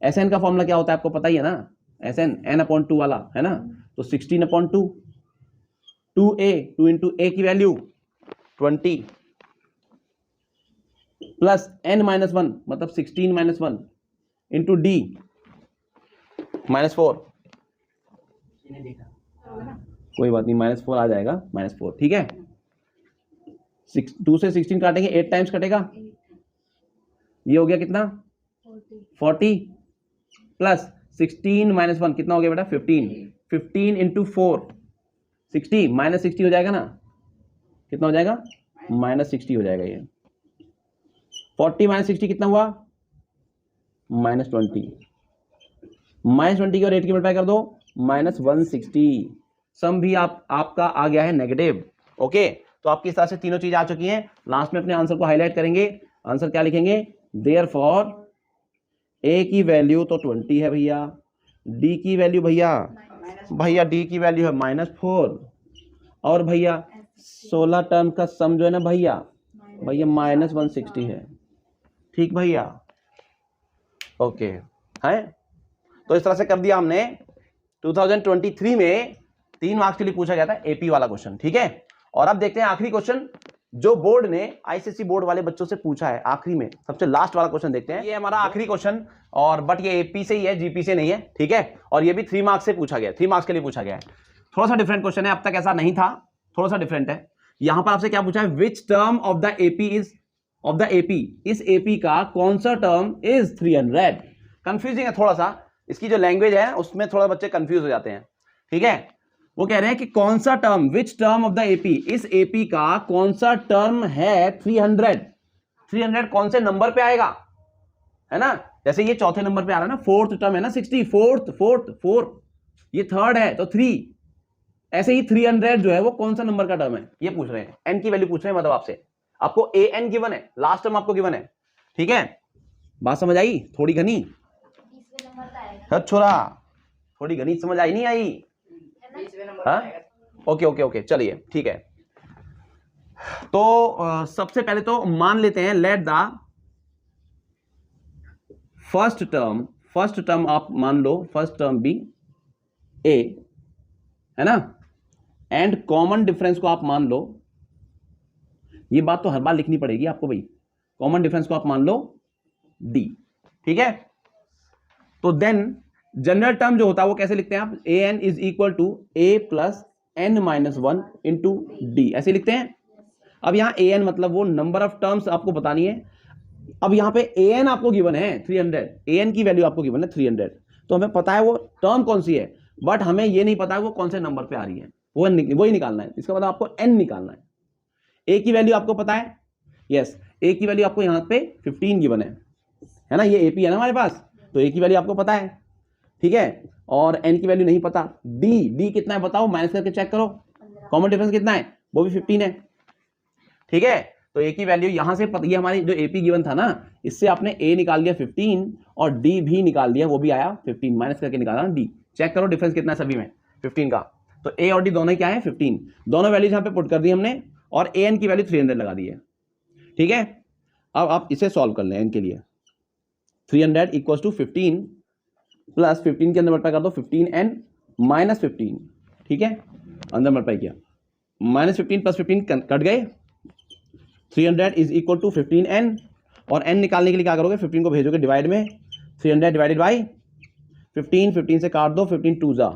Sn का फॉर्मूला क्या होता है आपको पता ही है ना, Sn n/2 वाला है ना, तो 16/2, 2a, 2 इंटू a की वैल्यू 20 प्लस n-1 मतलब 16 - 1 इंटू डी -4, कोई बात नहीं, -4 आ जाएगा, -4। ठीक है, 2 से 16 काटेंगे, 8 टाइम्स कटेगा, ये हो गया कितना, 40 प्लस 16 - 1 कितना हो गया बेटा, 15, 15 इंटू 4 60, -60 हो जाएगा ना, कितना हो जाएगा, -60 हो जाएगा। ये 40 - 60 कितना हुआ, -20, -20 की और 8 की मल्टीप्लाई कर दो, -160। सम भी आपका आ गया है नेगेटिव। ओके, तो आपकी इस तरह से तीनों चीज आ चुकी हैं। लास्ट में अपने आंसर को हाईलाइट करेंगे, आंसर क्या लिखेंगे, देयरफॉर ए की वैल्यू तो 20 है भैया, डी की वैल्यू भैया डी की वैल्यू है -4, और भैया 16 टर्म का सम जो है ना भैया -160 है। ठीक भैया, ओके है, तो इस तरह से कर दिया हमने। 2023 में 3 मार्क्स के लिए पूछा गया था एपी वाला क्वेश्चन। ठीक है, और अब देखते हैं आखिरी क्वेश्चन जो बोर्ड ने आईसीएसई बोर्ड वाले बच्चों से पूछा है, आखिरी में सबसे लास्ट वाला क्वेश्चन देखते हैं। ये हमारा आखिरी क्वेश्चन, और बट ये एपी से ही है, जीपी से नहीं है। ठीक है, और ये भी 3 मार्क्स से पूछा गया, 3 मार्क्स के लिए पूछा गया है। थोड़ा सा डिफरेंट क्वेश्चन है, अब तक ऐसा नहीं था, थोड़ा सा डिफरेंट है। यहां पर आपसे क्या पूछा है, which term of the AP इस एपी का कौन सा टर्म इज 300। कंफ्यूजिंग है थोड़ा सा, इसकी जो लैंग्वेज है उसमें थोड़ा बच्चे कंफ्यूज हो जाते हैं। ठीक है, वो कह रहे हैं कि कौन सा term, which term of the AP, इस एपी का कौन सा टर्म है 300 कौन से नंबर पे आएगा, है ना, जैसे ये चौथे नंबर पे आ रहा है ना, 4th टर्म है ना, 60, 4th, ये 3rd है तो 3, ऐसे ही 300 जो है वो कौन सा नंबर का टर्म है, ये पूछ रहे हैं, एन की वैल्यू पूछ रहे हैं, मतलब आपसे, आपको ए एन गिवन है, लास्ट टर्म आपको गिवन है। ठीक है, बात समझ आई, थोड़ी घनी छोरा, थोड़ी घनी समझ आई नहीं आई, हाँ ओके चलिए ठीक है। तो सबसे पहले तो मान लेते हैं, लेट द फर्स्ट टर्म आप मान लो, फर्स्ट टर्म बी ए, है ना, एंड कॉमन डिफरेंस को आप मान लो, ये बात तो हर बार लिखनी पड़ेगी आपको भाई, कॉमन डिफरेंस को आप मान लो डी। ठीक है, तो देन जनरल टर्म जो होता है वो कैसे लिखते हैं आप, A N is equal to A plus N minus one into D, ऐसे लिखते हैं। अब यहाँ ए एन मतलब वो नंबर ऑफ टर्म्स आपको बतानी है। अब यहाँ पे ए एन आपको गिवन है 300, ए एन की वैल्यू आपको गिवन है 300, तो हमें पता है वो टर्म कौन सी है, बट हमें ये नहीं पता है वो कौन से नंबर पे आ रही है, वही निकालना है। इसका मतलब आपको एन निकालना है। ए की वैल्यू आपको पता है, यस, ए की वैल्यू आपको यहाँ पे 15 गिवन है ना, ये एपी है ना हमारे पास, तो ए की वैल्यू आपको पता है, ठीक है, और एन की वैल्यू नहीं पता। डी कितना है बताओ, माइनस करके चेक करो, कॉमन डिफरेंस कितना है, वो भी 15 है, ठीक है। तो ए की वैल्यू यहां से ये हमारी जो एपी गिवन था ना, इससे आपने ए निकाल दिया 15 और डी भी निकाल दिया, वो भी आया 15, माइनस करके निकाला ना डी। चेक करो डिफरेंस कितना है सभी में 15 का। तो ए और डी दोनों क्या है 15, दोनों वैल्यूज यहाँ पे पुट कर दी हमने, और ए एन की वैल्यू 300 लगा दी है, ठीक है। अब आप इसे सॉल्व कर लें एन के लिए, 300 इक्वल्स टू 15 प्लस 15 के अंदर मल्टीप्लाई कर दो 15 एन माइनस 15, ठीक है, अंदर मल्टीप्लाई किया, माइनस 15 प्लस 15 कट गए, 300 इज इक्वल टू 15 एन, और एन निकालने के लिए क्या करोगे, 15 को भेजोगे डिवाइड में, 300 डिवाइडेड बाई 15, 15 से काट दो, 15 टू जा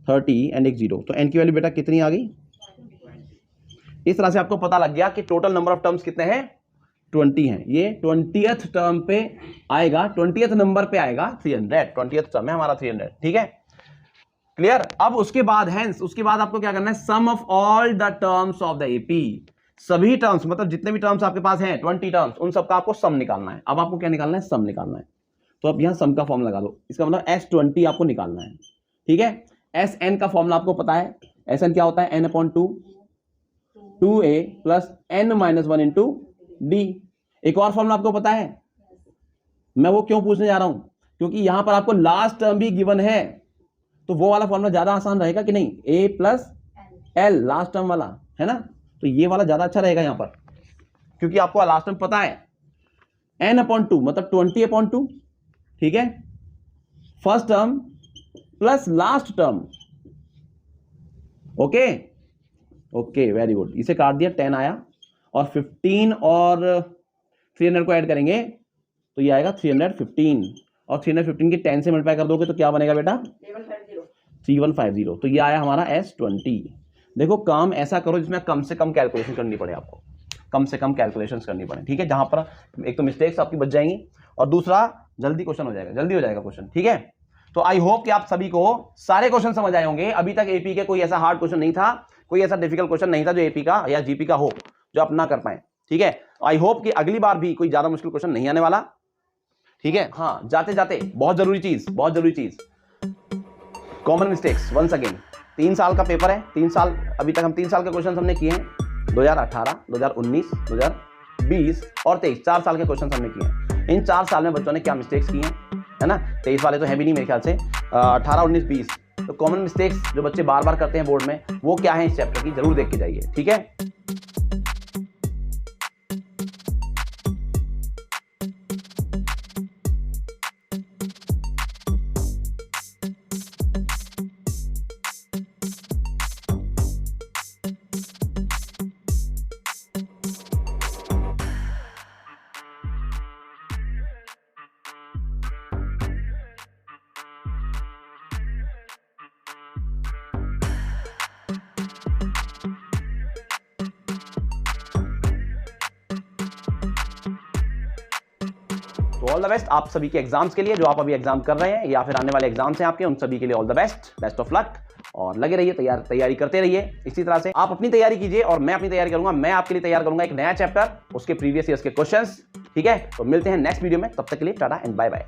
30 एंड एक 0, तो एन की वैल्यू बेटा कितनी आ गई। इस तरह से आपको पता लग गया कि टोटल नंबर ऑफ टर्म्स कितने हैं, 20 हैं। ये 20th टर्म पे आएगा, 20th नंबर पे आएगा 300, 20th टर्म है हमारा 300, ठीक है, क्लियर। अब उसके बाद हैंस उसके बाद आपको क्या करना है, sum of all the terms of the AP, सभी टर्म्स मतलब जितने भी टर्म्स आपके पास हैं 20 टर्म्स, उन सबका आपको सम निकालना है। अब आपको क्या निकालना है, सम निकालना है। तो अब यहां सम का फॉर्मूला लगा दो, इसका मतलब S20 आपको निकालना है, ठीक है। एस एन का फॉर्मूला आपको पता है, एस एन क्या होता है, n/2 2a plus n minus 1 into D. एक और फॉर्मूला आपको पता है, मैं वो क्यों पूछने जा रहा हूं, क्योंकि यहां पर आपको लास्ट टर्म भी गिवन है, तो वो वाला फॉर्मूला ज्यादा आसान रहेगा कि नहीं, a plus L last term वाला है ना, तो ये वाला ज्यादा अच्छा रहेगा यहां पर, क्योंकि आपको लास्ट टर्म पता है, n/2 मतलब 20/2, ठीक है, first term plus last term, okay okay, very good. इसे काट दिया, 10 आया, और 15 और 300 को ऐड करेंगे तो ये आएगा 315, और 315 की 10 से मल्टीप्लाई कर दोगे तो क्या बनेगा बेटा, 3150। तो ये आया हमारा S20। देखो काम ऐसा करो जिसमें कम से कम कैलकुलेशन करनी पड़े, आपको कम से कम कैलकुलेशन करनी पड़े, ठीक है, जहां पर एक तो मिस्टेक्स आपकी बच जाएंगी और दूसरा जल्दी क्वेश्चन हो जाएगा, जल्दी हो जाएगा क्वेश्चन, ठीक है। तो आई होप कि आप सभी को सारे क्वेश्चन समझ आए होंगे। अभी तक एपी के कोई ऐसा हार्ड क्वेश्चन नहीं था, कोई ऐसा डिफिकल्ट क्वेश्चन नहीं था जो एपी का या जीपी का हो जो आप ना कर पाए, ठीक है। आई होप कि अगली बार भी कोई ज्यादा मुश्किल क्वेश्चन नहीं आने वाला, ठीक है। हाँ, जाते जाते बहुत जरूरी चीज, कॉमन मिस्टेक्स वंस अगेन। 3 साल का पेपर है, 3 साल, अभी तक हम 3 साल के क्वेश्चन हमने किए हैं, 2018, 2019, 2020 और 23, 4 साल के क्वेश्चन हमने किए हैं। इन 4 साल में बच्चों ने क्या मिस्टेक्स की हैं, है ना, 23 वाले तो है भी नहीं मेरे ख्याल से, 18, 19, 20, तो कॉमन मिस्टेक्स जो बच्चे बार बार करते हैं बोर्ड में, वो क्या है इस चैप्टर की, जरूर देख के जाइए, ठीक है। तो ऑल द बेस्ट आप सभी के एग्जाम्स के लिए, जो आप अभी एग्जाम कर रहे हैं या फिर आने वाले एग्जाम्स हैं आपके, उन सभी के लिए all the best of luck, और लगे रहिए, तैयारी करते रहिए। इसी तरह से आप अपनी तैयारी कीजिए और मैं अपनी तैयारी करूंगा। मैं आपके लिए तैयार करूंगा एक नया चैप्टर, उसके प्रीवियस ईयर्स के क्वेश्चंस, ठीक है। तो मिलते हैं नेक्स्ट वीडियो में, तब तक के लिए टाटा एंड बाय बाय।